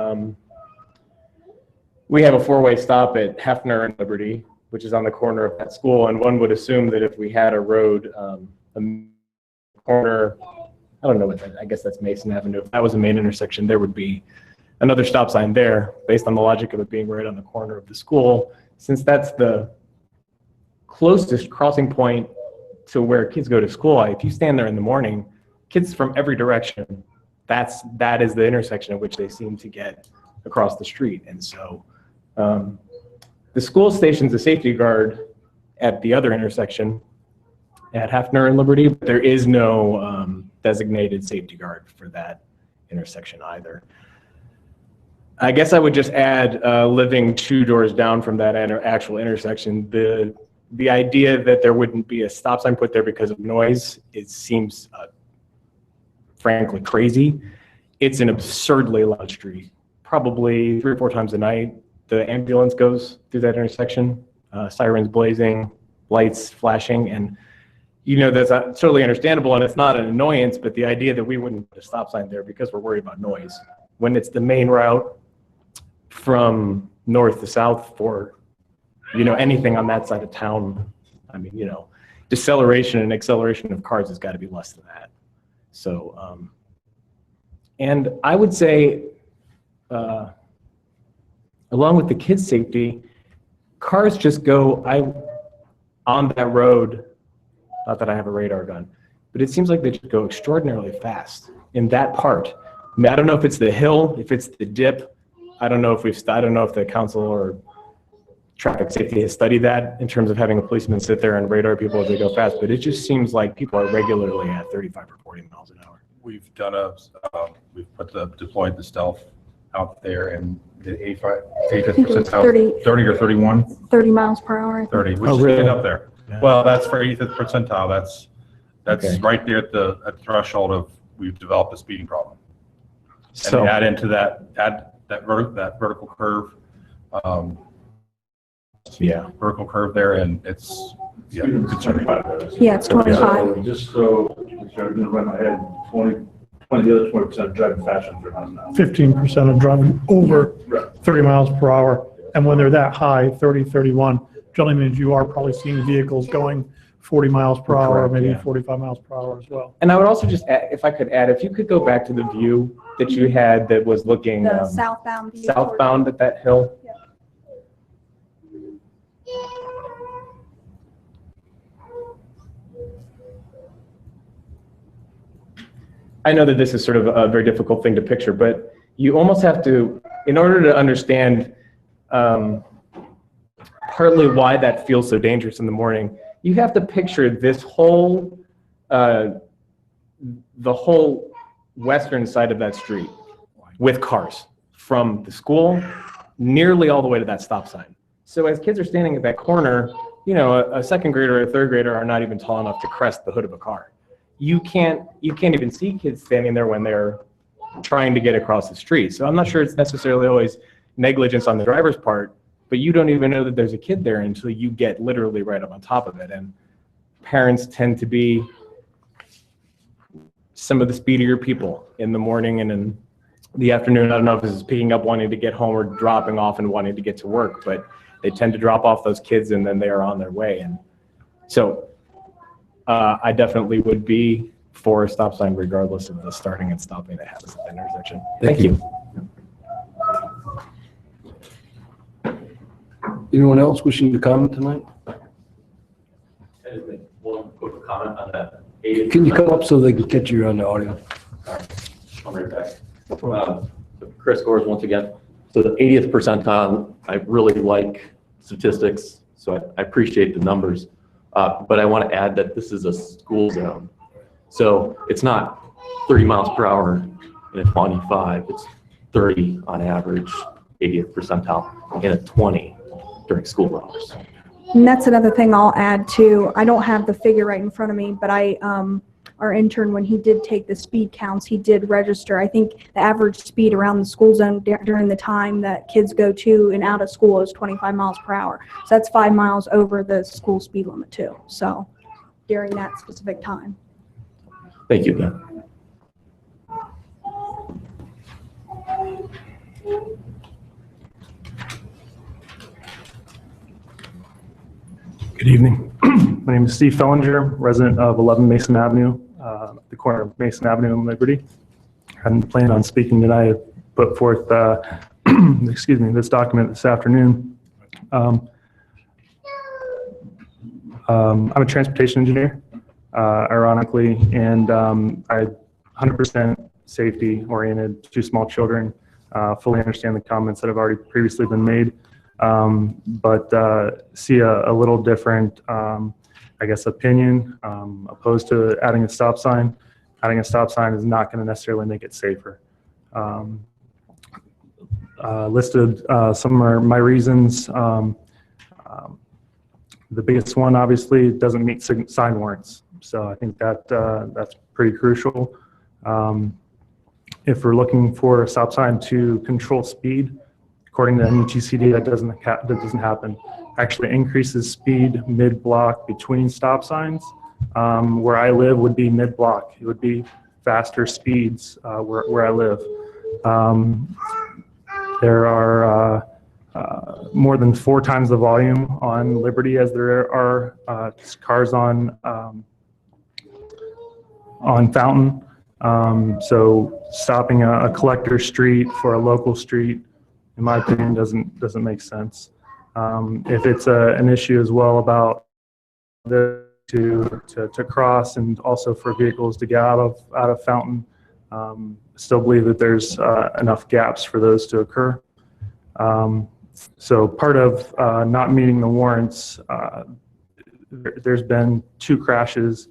we have a 4-way stop at Hefner and Liberty, which is on the corner of that school, and one would assume that if we had a road, a corner, I don't know what that, I guess that's Mason Avenue, if that was a main intersection, there would be another stop sign there, based on the logic of it being right on the corner of the school. Since that's the closest crossing point to where kids go to school, if you stand there in the morning, kids from every direction, that is the intersection at which they seem to get across the street. And so the school station's a safety guard at the other intersection at Hefner and Liberty, but there is no designated safety guard for that intersection either. I guess I would just add, living 2 doors down from that actual intersection, the idea that there wouldn't be a stop sign put there because of noise, it seems frankly crazy. It's an absurdly loud street. Probably 3 or 4 times a night, the ambulance goes through that intersection, sirens blazing, lights flashing, and that's totally understandable, and it's not an annoyance, but the idea that we wouldn't put a stop sign there because we're worried about noise, when it's the main route from north to south for, anything on that side of town. I mean, deceleration and acceleration of cars has got to be less than that. So, and I would say, along with the kids' safety, cars just go on that road. Not that I have a radar gun, but it seems like they just go extraordinarily fast in that part. I mean, I don't know if it's the hill, if it's the dip. I don't know if the council or traffic safety has studied that in terms of having a policeman sit there and radar people as they go fast, but it just seems like people are regularly at 35 or 40 miles an hour. We've done deployed the stealth out there, and the 85th percentile, 30 or 31? 30 miles per hour. 30, which is getting up there. Yeah. Well, that's for 85th percentile. That's okay. Right there at the threshold of we've developed a speeding problem. So and add into that vertical curve. Vertical curve there, and it's concerning. Yeah, it's 25. Just so I'm going to run my head, 20 the other 20% driving faster than 30 miles an hour. 15% are driving over 30 miles per hour. And when they're that high, 30, 31, generally means you are probably seeing vehicles going 40 miles per hour, maybe 45 miles per hour as well. And I would also just add, if I could add, if you could go back to the view that you had that was looking the southbound view. Southbound at that hill. Yeah. I know that this is sort of a very difficult thing to picture, but you almost have to, in order to understand partly why that feels so dangerous in the morning, you have to picture this whole, the whole western side of that street with cars from the school nearly all the way to that stop sign. So as kids are standing at that corner, a second grader or a third grader are not even tall enough to crest the hood of a car. You can't even see kids standing there when they're trying to get across the street. So I'm not sure it's necessarily always negligence on the driver's part, but you don't even know that there's a kid there until you get literally right up on top of it. And parents tend to be some of the speedier people in the morning and in the afternoon. I don't know if this is picking up wanting to get home or dropping off and wanting to get to work, but they tend to drop off those kids and then they are on their way. And so I definitely would be for a stop sign regardless of the starting and stopping that happens at the intersection. Thank you. Anyone else wishing to comment tonight? I just make one quick comment on that. 80th Can you come up so they can catch you on the audio? I'm right back. Chris Gores once again. So the 80th percentile, I really like statistics, so I appreciate the numbers. But I want to add that this is a school zone. So it's not 30 miles per hour in a 25, it's 30 on average, 80th percentile, and a 20 during school hours. And that's another thing I'll add too. I don't have the figure right in front of me, but our intern, when he did take the speed counts, he did register. I think the average speed around the school zone during the time that kids go to and out of school is 25 miles per hour. So that's 5 miles over the school speed limit too. So during that specific time. Thank you again. Good evening. My name is Steve Fellinger, resident of 11 Mason Avenue, the corner of Mason Avenue and Liberty. I hadn't planned on speaking tonight. I put forth, excuse me, this document this afternoon. I'm a transportation engineer, ironically, and I 100% safety oriented, 2 small children, fully understand the comments that have already previously been made. But see a little different, I guess, opinion opposed to adding a stop sign. Adding a stop sign is not going to necessarily make it safer. Listed some of my reasons. The biggest one, obviously, doesn't meet sign warrants. So I think that that's pretty crucial. If we're looking for a stop sign to control speed, according to NUTCD, that doesn't happen. Actually increases speed mid-block between stop signs. Where I live would be mid-block. It would be faster speeds where I live. There are more than 4 times the volume on Liberty as there are cars on Fountain. So stopping a collector street for a local street, in my opinion, doesn't make sense. If it's an issue as well about to cross and also for vehicles to get out of Fountain, still believe that there's enough gaps for those to occur. So part of not meeting the warrants, there's been 2 crashes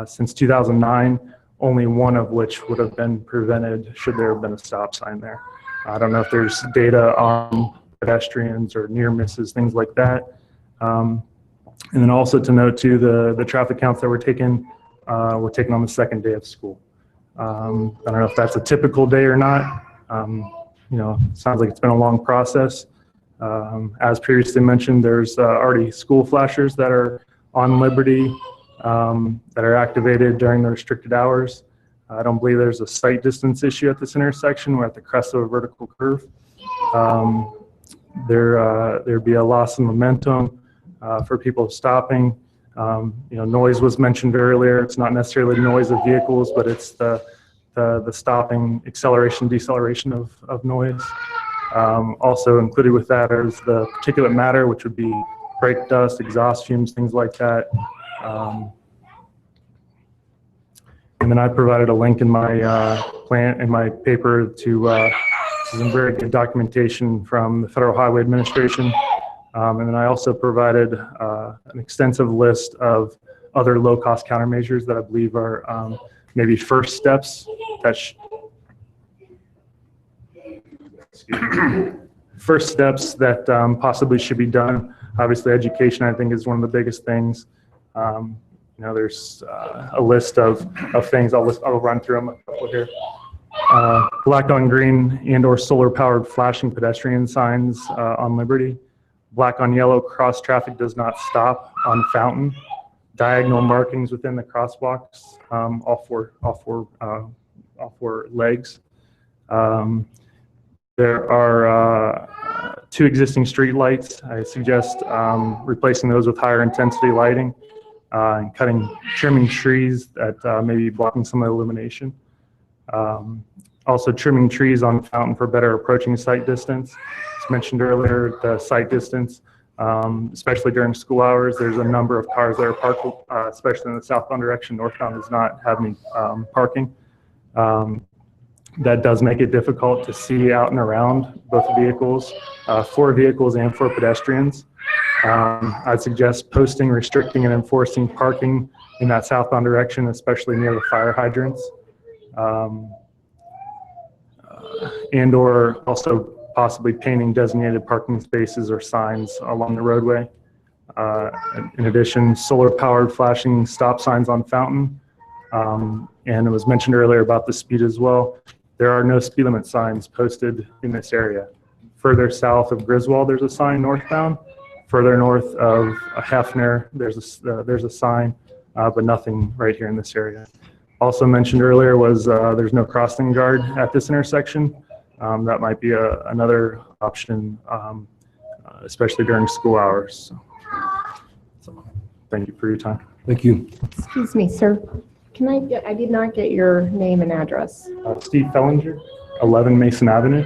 since 2009, only one of which would have been prevented should there have been a stop sign there. I don't know if there's data on pedestrians or near misses, things like that. And then also to note too, the traffic counts that were taken on the 2nd day of school. I don't know if that's a typical day or not. You know, it sounds like it's been a long process. As previously mentioned, there's already school flashers that are on Liberty that are activated during the restricted hours. I don't believe there's a sight distance issue at this intersection. We're at the crest of a vertical curve. There'd be a loss of momentum for people stopping. You know, noise was mentioned earlier. It's not necessarily noise of vehicles, but it's the stopping, acceleration, deceleration of noise. Also included with that is the particulate matter, which would be brake dust, exhaust fumes, things like that. And then I provided a link in my my paper to some very good documentation from the Federal Highway Administration. And then I also provided an extensive list of other low-cost countermeasures that I believe are maybe first steps that possibly should be done. Obviously, education, I think, is one of the biggest things. You know, there's a list of things. I'll run through them a couple here. Black on green and/or solar-powered flashing pedestrian signs on Liberty. Black on yellow cross traffic does not stop on Fountain. Diagonal markings within the crosswalks, all four legs. There are 2 existing street lights. I suggest replacing those with higher intensity lighting and trimming trees that may be blocking some of the illumination. Also trimming trees on Fountain for better approaching sight distance. As mentioned earlier, the sight distance especially during school hours. There's a number of cars that are parked, especially in the southbound direction. Northbound does not have any parking. That does make it difficult to see out and around both vehicles, for vehicles and for pedestrians. I'd suggest posting, restricting, and enforcing parking in that southbound direction, especially near the fire hydrants. And or also possibly painting designated parking spaces or signs along the roadway. In addition, solar-powered flashing stop signs on Fountain. And it was mentioned earlier about the speed as well. There are no speed limit signs posted in this area. Further south of Griswold, there's a sign northbound. Further north of Hefner, there's a sign, but nothing right here in this area. Also mentioned earlier was there's no crossing guard at this intersection. That might be another option, especially during school hours. So, thank you for your time. Thank you. Excuse me, sir. I did not get your name and address. Steve Fellinger, 11 Mason Avenue.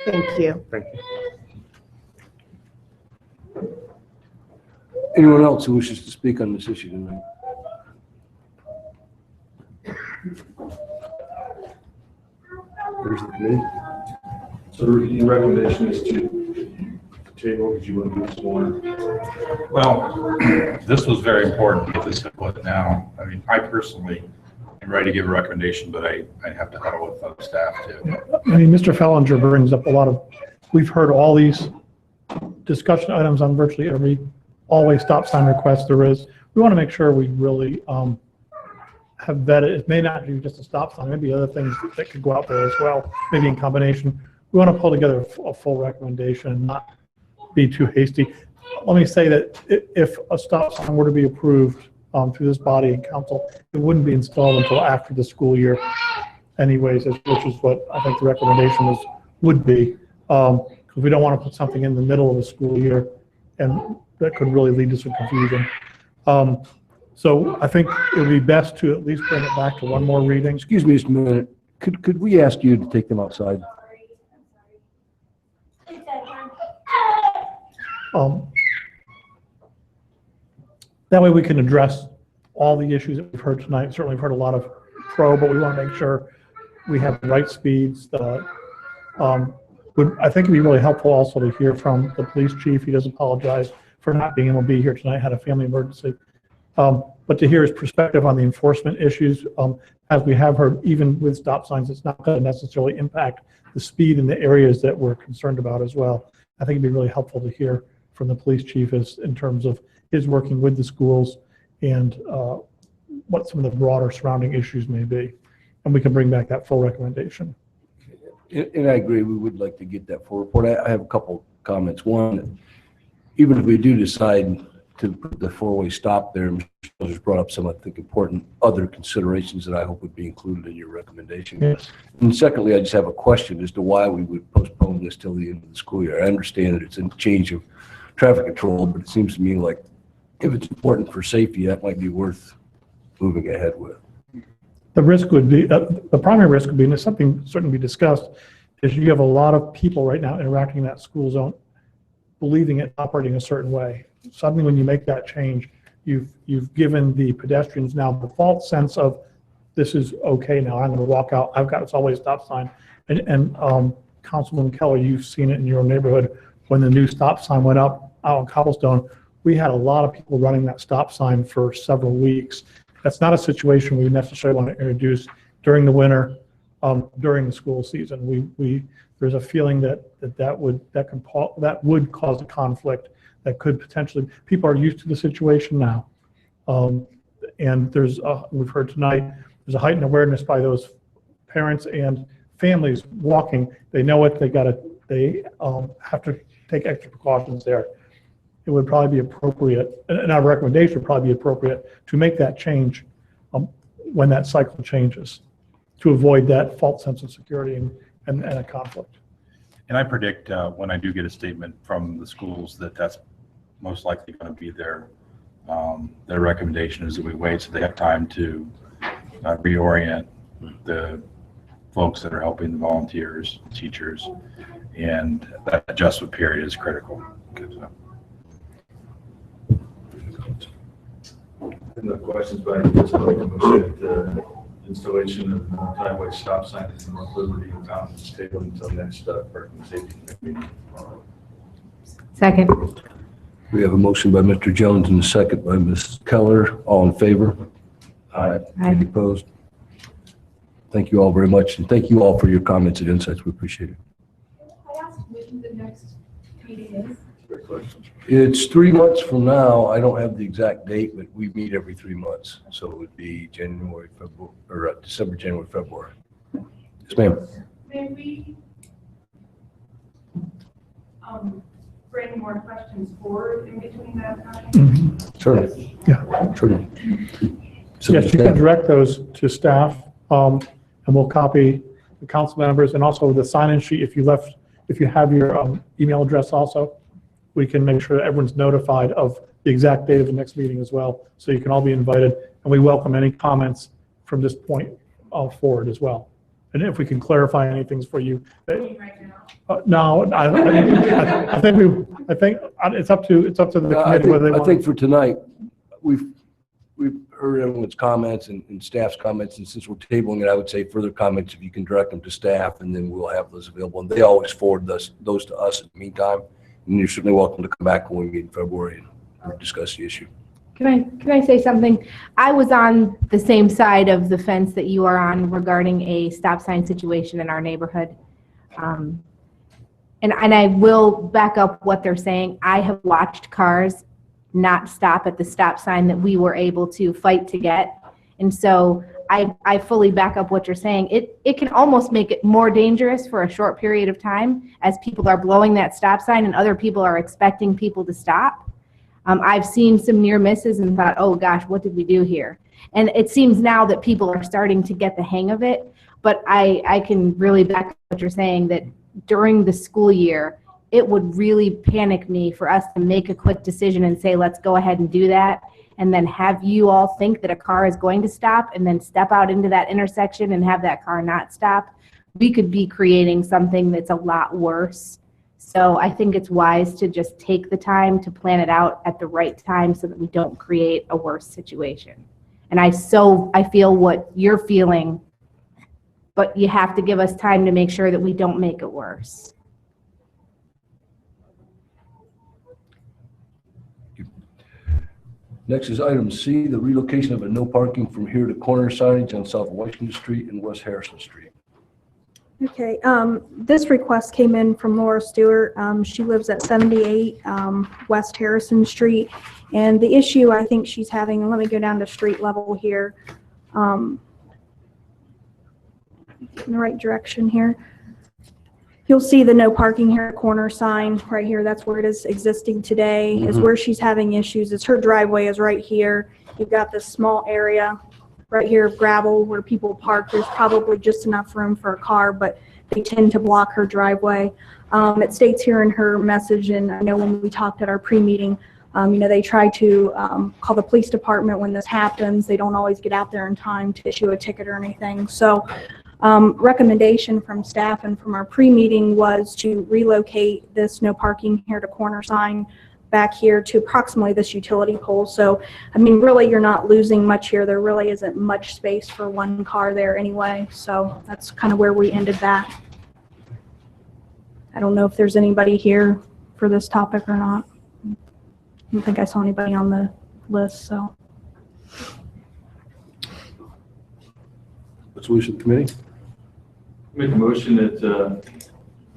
Thank you. Thank you. Anyone else who wishes to speak on this issue tonight? There's the committee. So the recommendation is to table, because you want to do some more? Well, this was very important to get this input now. I mean, I personally am ready to give a recommendation, but I have to huddle with other staff too. I mean, Mr. Fellinger brings up a lot of, we've heard all these discussion items on virtually every always stop sign request there is. We want to make sure we really have vetted. It may not be just a stop sign, maybe other things that could go out there as well, maybe in combination. We want to pull together a full recommendation and not be too hasty. Let me say that if a stop sign were to be approved through this body and council, it wouldn't be installed until after the school year anyways, which is what I think the recommendation would be. Because we don't want to put something in the middle of the school year and that could really lead to some confusion. So I think it would be best to at least bring it back to one more reading. Excuse me just a minute. Could we ask you to take them outside? That way we can address all the issues that we've heard tonight. Certainly we've heard a lot of pro, but we want to make sure we have the right speeds. I think it'd be really helpful also to hear from the police chief. He does apologize for not being able to be here tonight, had a family emergency. But to hear his perspective on the enforcement issues, as we have heard, even with stop signs, it's not going to necessarily impact the speed in the areas that we're concerned about as well. I think it'd be really helpful to hear from the police chief in terms of his working with the schools and what some of the broader surrounding issues may be. And we can bring back that full recommendation. And I agree, we would like to get that full report. I have a couple comments. One, even if we do decide to put the four-way stop there, Mr. Schultz brought up some, I think, important other considerations that I hope would be included in your recommendation. Yes. And secondly, I just have a question as to why we would postpone this till the end of the school year. I understand that it's a change of traffic control, but it seems to me like if it's important for safety, that might be worth moving ahead with. The risk would be, the primary risk would be, and it's something certainly be discussed, is you have a lot of people right now interacting in that school zone, believing it operating a certain way. Suddenly when you make that change, you've given the pedestrians now the false sense of this is okay now, I'm gonna walk out, it's always a stop sign. And Councilwoman Keller, you've seen it in your neighborhood, when the new stop sign went up out on Cobblestone, we had a lot of people running that stop sign for several weeks. That's not a situation we necessarily want to introduce during the winter, during the school season. There's a feeling that would cause a conflict that could potentially, people are used to the situation now. And we've heard tonight, there's a heightened awareness by those parents and families walking. They know it, they have to take extra precautions there. It would probably be appropriate, and our recommendation would probably be appropriate to make that change when that cycle changes, to avoid that false sense of security and a conflict. And I predict when I do get a statement from the schools that's most likely going to be their recommendation is that we wait so they have time to reorient the folks that are helping the volunteers, teachers, and that adjustment period is critical. No questions, but I just like to motion that installation of driveway stop signs in North Liberty and Fountain is tabled until next parking and safety committee meeting. Second. We have a motion by Mr. Jones and a second by Ms. Keller. All in favor? Aye. Any opposed? Thank you all very much, and thank you all for your comments and insights. We appreciate it. I asked when the next meeting is. Great question. It's 3 months from now. I don't have the exact date, but we meet every 3 months. So it would be January, February, or December, January, February. Yes, ma'am. May we bring more questions forward in between that time? Certainly. Yeah. Certainly. So Yes, you can direct those to staff, and we'll copy the council members and also the sign-in sheet if you have your email address also. We can make sure that everyone's notified of the exact date of the next meeting as well, so you can all be invited. And we welcome any comments from this point forward as well. And if we can clarify any things for you. No, I think it's up to the committee whether they I want. think for tonight, we've heard everyone's comments and staff's comments, and since we're tabling it, I would say further comments, if you can direct them to staff, and then we'll have those available. And they always forward those to us in the meantime. And you're certainly welcome to come back when we meet in February and discuss the issue. Can I say something? I was on the same side of the fence that you are on regarding a stop sign situation in our neighborhood. And I will back up what they're saying. I have watched cars not stop at the stop sign that we were able to fight to get. And so I fully back up what you're saying. It can almost make it more dangerous for a short period of time as people are blowing that stop sign and other people are expecting people to stop. I've seen some near misses and thought, oh gosh, what did we do here? And it seems now that people are starting to get the hang of it, but I can really back up what you're saying, that during the school year, it would really panic me for us to make a quick decision and say, let's go ahead and do that, and then have you all think that a car is going to stop and then step out into that intersection and have that car not stop. We could be creating something that's a lot worse. So I think it's wise to just take the time to plan it out at the right time so that we don't create a worse situation. And I feel what you're feeling, but you have to give us time to make sure that we don't make it worse. Next is item C, the relocation of a no parking from here to corner signage on South Washington Street and West Harrison Street. Okay, this request came in from Laura Stewart. She lives at 78 West Harrison Street. And the issue I think she's having, let me go down to street level here. In the right direction here. You'll see the no parking here at corner sign right here. That's where it is existing today, is where she's having issues. It's her driveway is right here. You've got this small area right here of gravel where people park. There's probably just enough room for a car, but they tend to block her driveway. It states here in her message, and I know when we talked at our pre-meeting, they try to call the police department when this happens. They don't always get out there in time to issue a ticket or anything. So recommendation from staff and from our pre-meeting was to relocate this no parking here to corner sign back here to approximately this utility pole. So, I mean, really you're not losing much here. There really isn't much space for one car there anyway. So that's kind of where we ended that. I don't know if there's anybody here for this topic or not. I don't think I saw anybody on the list, so. What's the wish of the committee? Make a motion that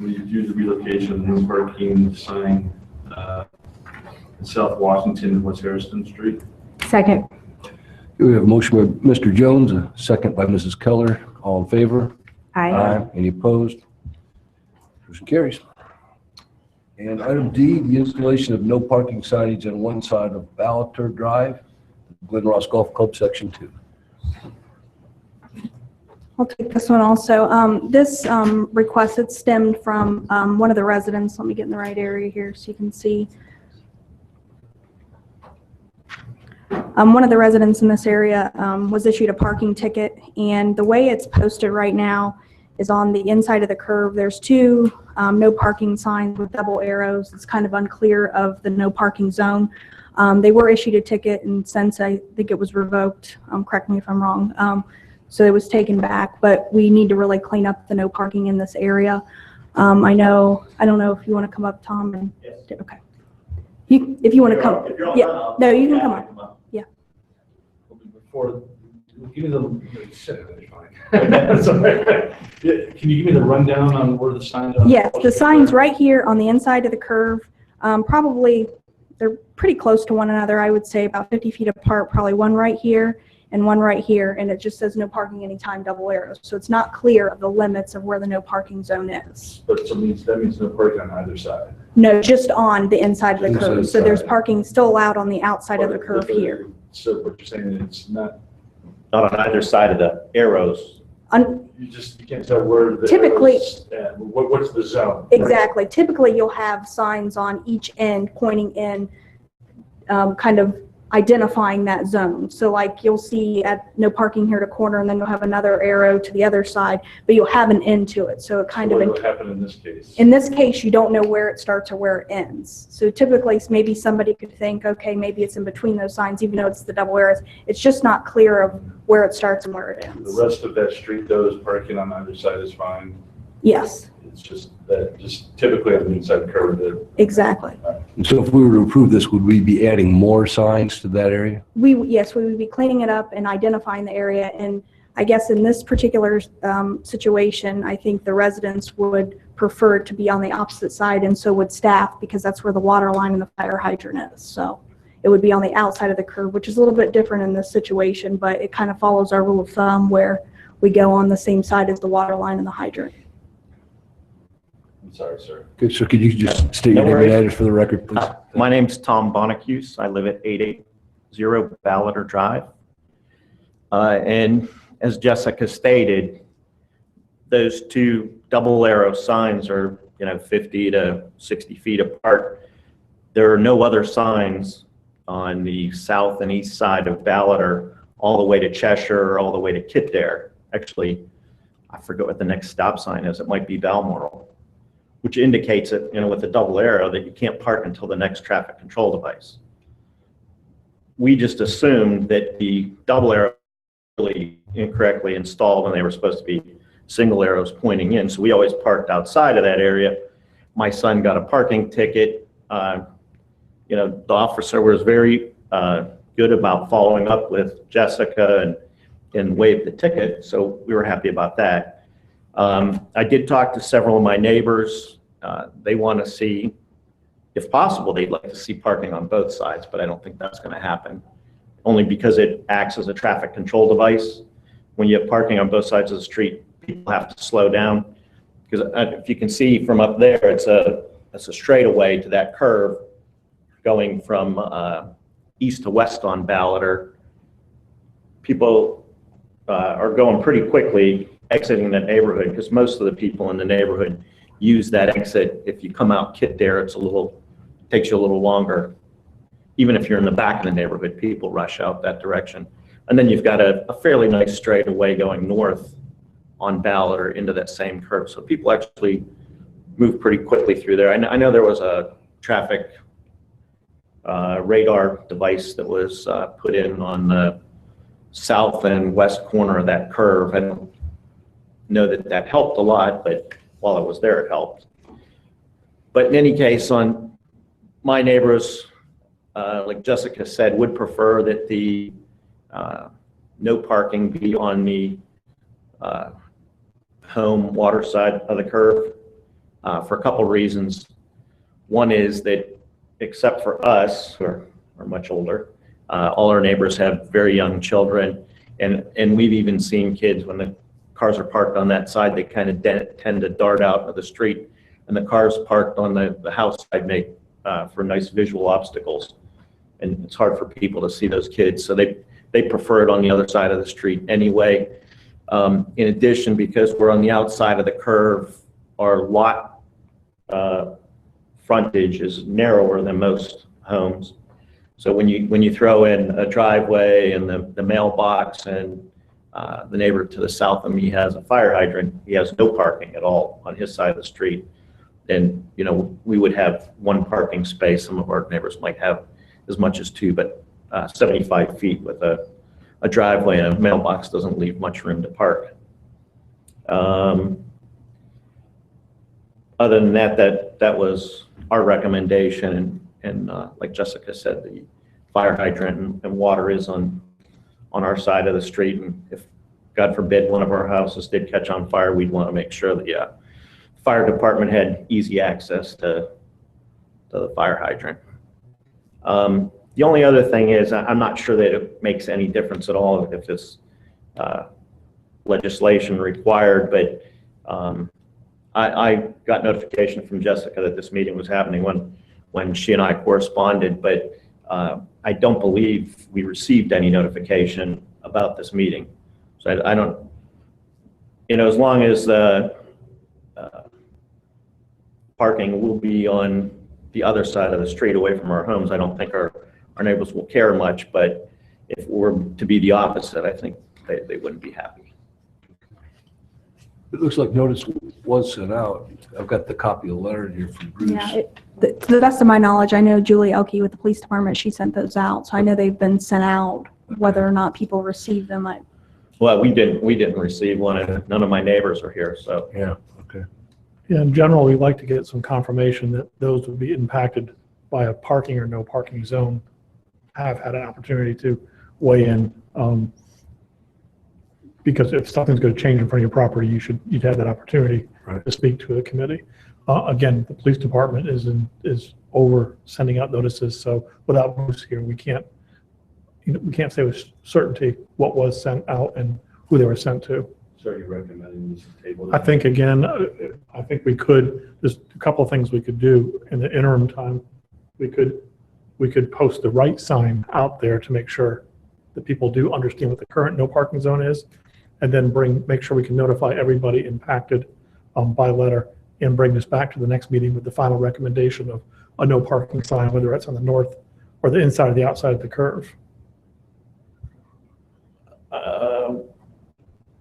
we do the relocation of the no parking sign in South Washington and West Harrison Street. Second. We have a motion by Mr. Jones, a second by Mrs. Keller. All in favor? Aye. Any opposed? Motion carries. And item D, the installation of no parking signage on one side of Ballater Drive, Glen Ross Golf Club, Section 2. I'll take this one also. This request, it stemmed from one of the residents. Let me get in the right area here so you can see. One of the residents in this area was issued a parking ticket, and the way it's posted right now is on the inside of the curve. There's two no parking signs with double arrows. It's kind of unclear of the no parking zone. They were issued a ticket, and since I think it was revoked, correct me if I'm wrong, so it was taken back, but we need to really clean up the no parking in this area. I don't know if you want to come up, Tom, and, okay. If you want to come, yeah, no, you can come up, yeah. Before, give me can you give me the rundown on where the signs are? Yes, the signs right here on the inside of the curve, probably, they're pretty close to one another, I would say about 50 feet apart, probably one right here and one right here, and it just says no parking anytime, double arrows. So it's not clear of the limits of where the no parking zone is. But that means no parking on either side. No, just on the inside of the Inside curve. So there's side. parking still allowed on the outside of the curve here. So what you're saying, it's not, Not on either side of the arrows. you can't tell where the Typically- arrows at. What's the zone? Exactly. Typically, you'll have signs on each end pointing in, kind of identifying that zone. So like you'll see at no parking here to corner, and then you'll have another arrow to the other side, but you'll have an end to it. So it kind What of, will happen in this case? in this case, you don't know where it starts or where it ends. So typically, maybe somebody could think, okay, maybe it's in between those signs, even though it's the double arrows. It's just not clear of where it starts and where it ends. The rest of that street, though, is parking on either side is fine. Yes, It's just that, just typically on the inside curve that. exactly. And so if we were to approve this, would we be adding more signs to that area? Yes, we would be cleaning it up and identifying the area. And I guess in this particular situation, I think the residents would prefer it to be on the opposite side, and so would staff, because that's where the water line and the fire hydrant is. So it would be on the outside of the curb, which is a little bit different in this situation, but it kind of follows our rule of thumb where we go on the same side as the water line and the hydrant. I'm sorry, sir. Okay, so could you just state your No name and worries. address for the record, please? My name's Tom Bonacuse. I live at 880 Ballater Drive. And as Jessica stated, those two double arrow signs are, 50 to 60 feet apart. There are no other signs on the south and east side of Ballater, all the way to Cheshire, or all the way to Kildare. Actually, I forget what the next stop sign is. It might be Balmoral, which indicates that, with a double arrow, that you can't park until the next traffic control device. We just assumed that the double arrow was really incorrectly installed, and they were supposed to be single arrows pointing in. So we always parked outside of that area. My son got a parking ticket. The officer was very good about following up with Jessica and waived the ticket. So we were happy about that. I did talk to several of my neighbors. They want to see, if possible, they'd like to see parking on both sides, but I don't think that's going to happen, only because it acts as a traffic control device. When you have parking on both sides of the street, people have to slow down, because if you can see from up there, it's a straightaway to that curve going from east to west on Ballater. People are going pretty quickly exiting that neighborhood, because most of the people in the neighborhood use that exit. If you come out Kildare, takes you a little longer. Even if you're in the back of the neighborhood, people rush out that direction. And then you've got a fairly nice straightaway going north on Ballater into that same curve. So people actually move pretty quickly through there. I know there was a traffic radar device that was put in on the south and west corner of that curve. I don't know that helped a lot, but while I was there, it helped. But in any case, on my neighbors, like Jessica said, would prefer that the no parking be on the home water side of the curve for a couple reasons. One is that, except for us, who are much older, all our neighbors have very young children, and we've even seen kids, when the cars are parked on that side, they kind of tend to dart out of the street, and the cars parked on the house side make for nice visual obstacles, and it's hard for people to see those kids, so they prefer it on the other side of the street anyway. In addition, because we're on the outside of the curve, our lot frontage is narrower than most homes. So when you throw in a driveway and the mailbox and The neighbor to the south of me has a fire hydrant. He has no parking at all on his side of the street. And, you know, we would have one parking space. Some of our neighbors might have as much as two, but 75 feet with a driveway and a mailbox doesn't leave much room to park. Other than that, that was our recommendation. And like Jessica said, the fire hydrant and water is on our side of the street. And if, God forbid, one of our houses did catch on fire, we'd want to make sure the fire department had easy access to the fire hydrant. The only other thing is, I'm not sure that it makes any difference at all if this legislation required, but I got notification from Jessica that this meeting was happening when she and I corresponded, but I don't believe we received any notification about this meeting. So I don't, you know, as long as parking will be on the other side of the street away from our homes, I don't think our neighbors will care much, but if it were to be the opposite, I think they wouldn't be happy. It looks like notice was sent out. I've got the copy of the letter here from Bruce. Yeah, to the best of my knowledge, I know Julie Elke with the police department, she sent those out. So I know they've been sent out. Whether or not people receive them, Well, we didn't receive one, and none of my neighbors are here, so. Yeah, okay. Yeah, in general, we'd like to get some confirmation that those would be impacted by a parking or no parking zone have had an opportunity to weigh in. Because if something's going to change in front of your property, you'd have that opportunity to speak to the committee. Again, the police department is over sending out notices, so without Bruce here, we can't say with certainty what was sent out and who they were sent to. So are you recommending this table? I think, again, I think we could, there's a couple of things we could do in the interim time. We could post the right sign out there to make sure that people do understand what the current no parking zone is, and then make sure we can notify everybody impacted by letter and bring this back to the next meeting with the final recommendation of a no parking sign, whether it's on the north or the inside or the outside of the curve.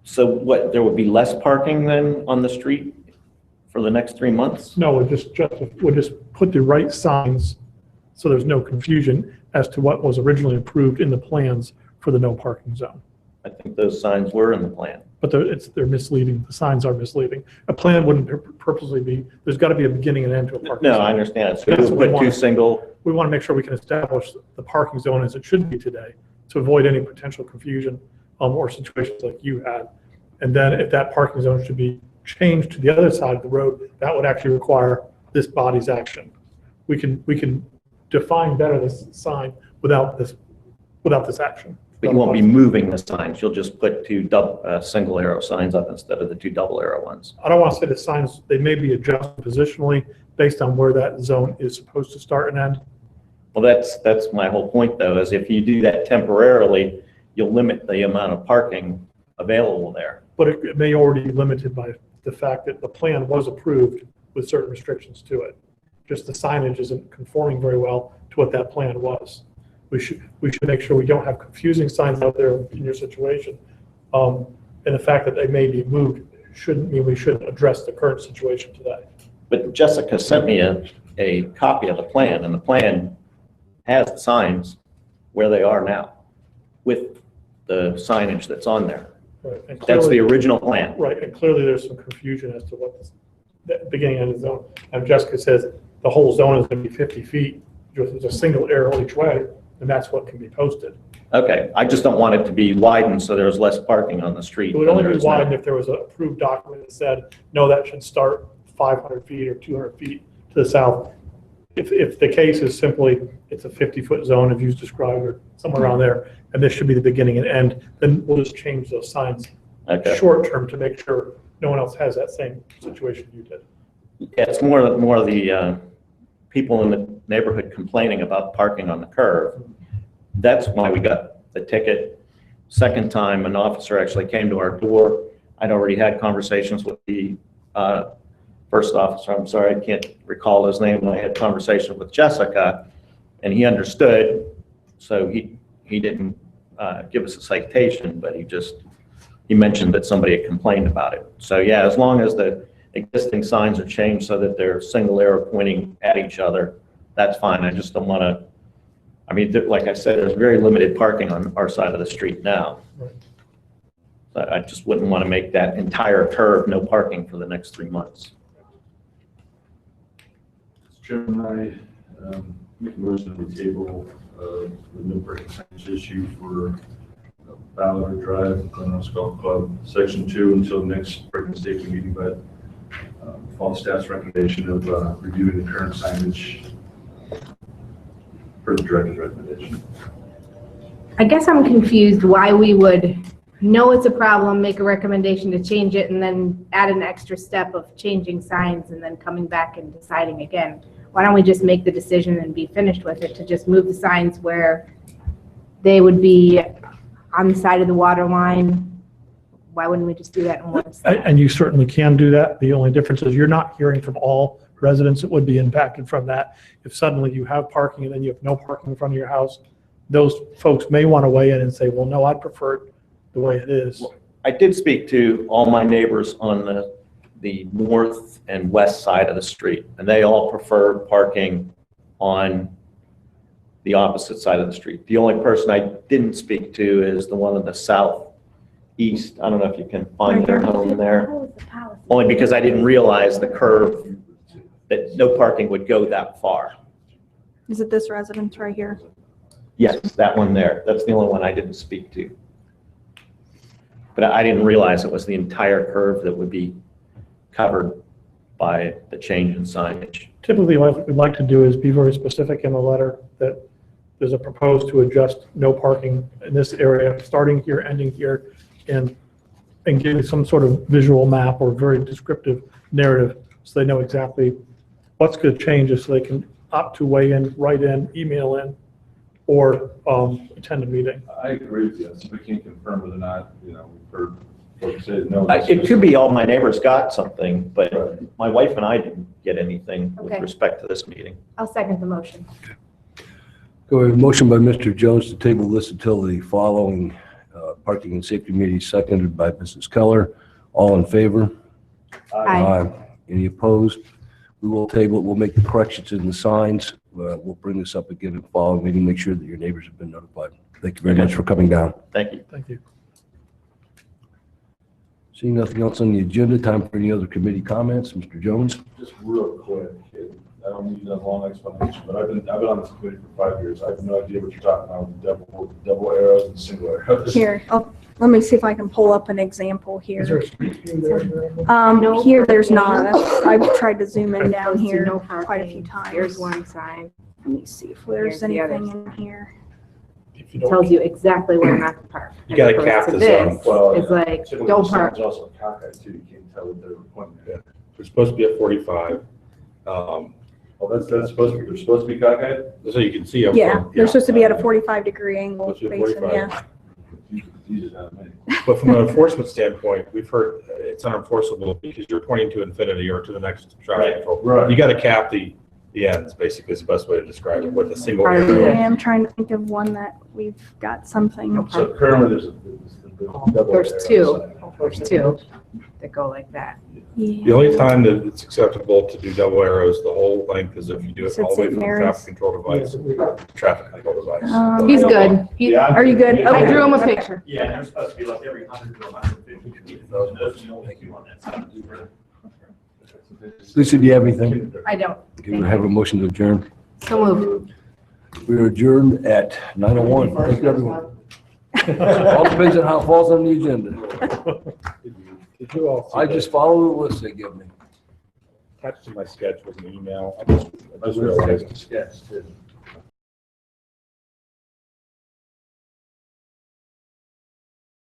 So what, there would be less parking then on the street for the next 3 months? No, we'll just put the right signs so there's no confusion as to what was originally approved in the plans for the no parking zone. I think those signs were in the plan. But they're misleading. The signs are misleading. A plan wouldn't purposely be, there's got to be a beginning and end to a parking zone. No, I understand. So That's we what we put want. two single, We want to make sure we can establish the parking zone as it should be today to avoid any potential confusion or situations like you had. And then if that parking zone should be changed to the other side of the road, that would actually require this body's action. We can define better this sign without this action. but you won't be moving the signs. You'll just put two single arrow signs up instead of the two double arrow ones. I don't want to say the signs, they may be adjusted positionally based on where that zone is supposed to start and end. Well, that's my whole point though, is if you do that temporarily, you'll limit the amount of parking available there. But it may already be limited by the fact that the plan was approved with certain restrictions to it. Just the signage isn't conforming very well to what that plan was. We should make sure we don't have confusing signs out there in your situation. And the fact that they may be moved shouldn't mean we shouldn't address the current situation today. But Jessica sent me a copy of the plan, and the plan has the signs where they are now with the signage that's on there. Right. And That's the clearly- original plan. Right, and clearly there's some confusion as to what the beginning of the zone. And Jessica says the whole zone is going to be 50 feet, just a single arrow each way, and that's what can be posted. Okay, I just don't want it to be widened so there's less parking on the street. It would than only there be is now. widened if there was an approved document that said, no, that should start 500 feet or 200 feet to the south. If the case is simply, it's a 50-foot zone, if you described, or somewhere around there, and this should be the beginning and end, then we'll just change those signs short term to make sure no one else has that same situation you did. Yeah, it's more of the people in the neighborhood complaining about parking on the curve. That's why we got the ticket. Second time, an officer actually came to our door. I'd already had conversations with the first officer. I'm sorry, I can't recall his name. I had conversation with Jessica, and he understood. So he didn't give us a citation, but he just he mentioned that somebody had complained about it. So yeah, as long as the existing signs are changed so that they're single arrow pointing at each other, that's fine. I just don't want to, I mean, like I said, there's very limited parking on our side of the street now. But I just wouldn't want to make that entire curve no parking for the next 3 months. Mr. Chairman, I make a motion to table the no parking signage issue for Ballard Drive, Glenrose Golf Club, Section 2 until the next parking safety meeting, but follow staff's recommendation of reviewing the current signage per the director's recommendation. I guess I'm confused why we would know it's a problem, make a recommendation to change it, and then add an extra step of changing signs and then coming back and deciding again. Why don't we just make the decision and be finished with it, to just move the signs where they would be on the side of the water line? Why wouldn't we just do that in one step? And you certainly can do that. The only difference is you're not hearing from all residents that would be impacted from that. If suddenly you have parking and then you have no parking in front of your house, those folks may want to weigh in and say, well, no, I'd prefer it the way it is. I did speak to all my neighbors on the north and west side of the street, and they all prefer parking on the opposite side of the street. The only person I didn't speak to is the one in the southeast. I don't know if you can find their home there. Only because I didn't realize the curve, that no parking would go that far. Is it this residence right here? Yes, that one there. That's the only one I didn't speak to. But I didn't realize it was the entire curve that would be covered by the change in signage. Typically, what we'd like to do is be very specific in the letter that there's a proposed to adjust no parking in this area, starting here, ending here, and give some sort of visual map or very descriptive narrative so they know exactly what's going to change, so they can opt to weigh in, write in, email in, or attend a meeting. I agree with you. So we can't confirm whether or not, we've heard folks say no. It could be all my neighbors got something, but my wife and I didn't get anything with Okay. respect to this meeting. I'll second the motion. Go ahead. Motion by Mr. Jones to table this until the following parking and safety meeting, seconded by Mrs. Keller. All in favor? Aye. Any opposed? We will table it. We'll make the corrections in the signs. We'll bring this up again in the following meeting. Make sure that your neighbors have been notified. Thank you very much for coming down. Thank you. Thank you. Seeing nothing else on the agenda, time for any other committee comments. Mr. Jones? Just real quick, I don't need a long explanation, but I've been on this committee for 5 years. I have no idea what you're talking about with double arrows and single arrows. Here, let me see if I can pull up an example here. Is there a street view there? Here, there's not. I've tried to zoom in down here No quite a parking. few times. Here's one sign. Let me see if Here's there's the other anything in here. If you It tells you exactly where not to park. You gotta As opposed cap to the this, zone. It's like, Typically, don't the park. sign's also cockeyed too. You can't tell what they're pointing at. We're supposed to be at 45. Oh, that's supposed to be, they're supposed to be cockeyed? So you can see. Yeah, they're supposed to be at a 45-degree angle Supposed to be facing, 45. yeah. You just have me. But from an enforcement standpoint, we've heard it's unenforceable because you're pointing to infinity or to the next traffic control. Right. You got to cap the ends, basically, is the best way to describe it, with a single Part of I arrow. it. am trying to think of one that we've got something. So currently there's the double There's arrow two. sign. There's two that go like that. The only time that it's acceptable to do double arrows the whole length is if you do it all the way St. from the Mary's. traffic control device, traffic control device. He's good. Are you good? I Okay. drew him a picture. Yeah, they're supposed to be like every 100 to 150 feet. Those are the only two on that side. Lisa, do you have anything? I don't. Okay, we have a motion to adjourn. So moved. We are adjourned at 9:01. Thank you, everyone. All depends on how it falls on the agenda. Did you all see I just follow the list they give me. attached to my sketch was an email? I just realized Sketch too.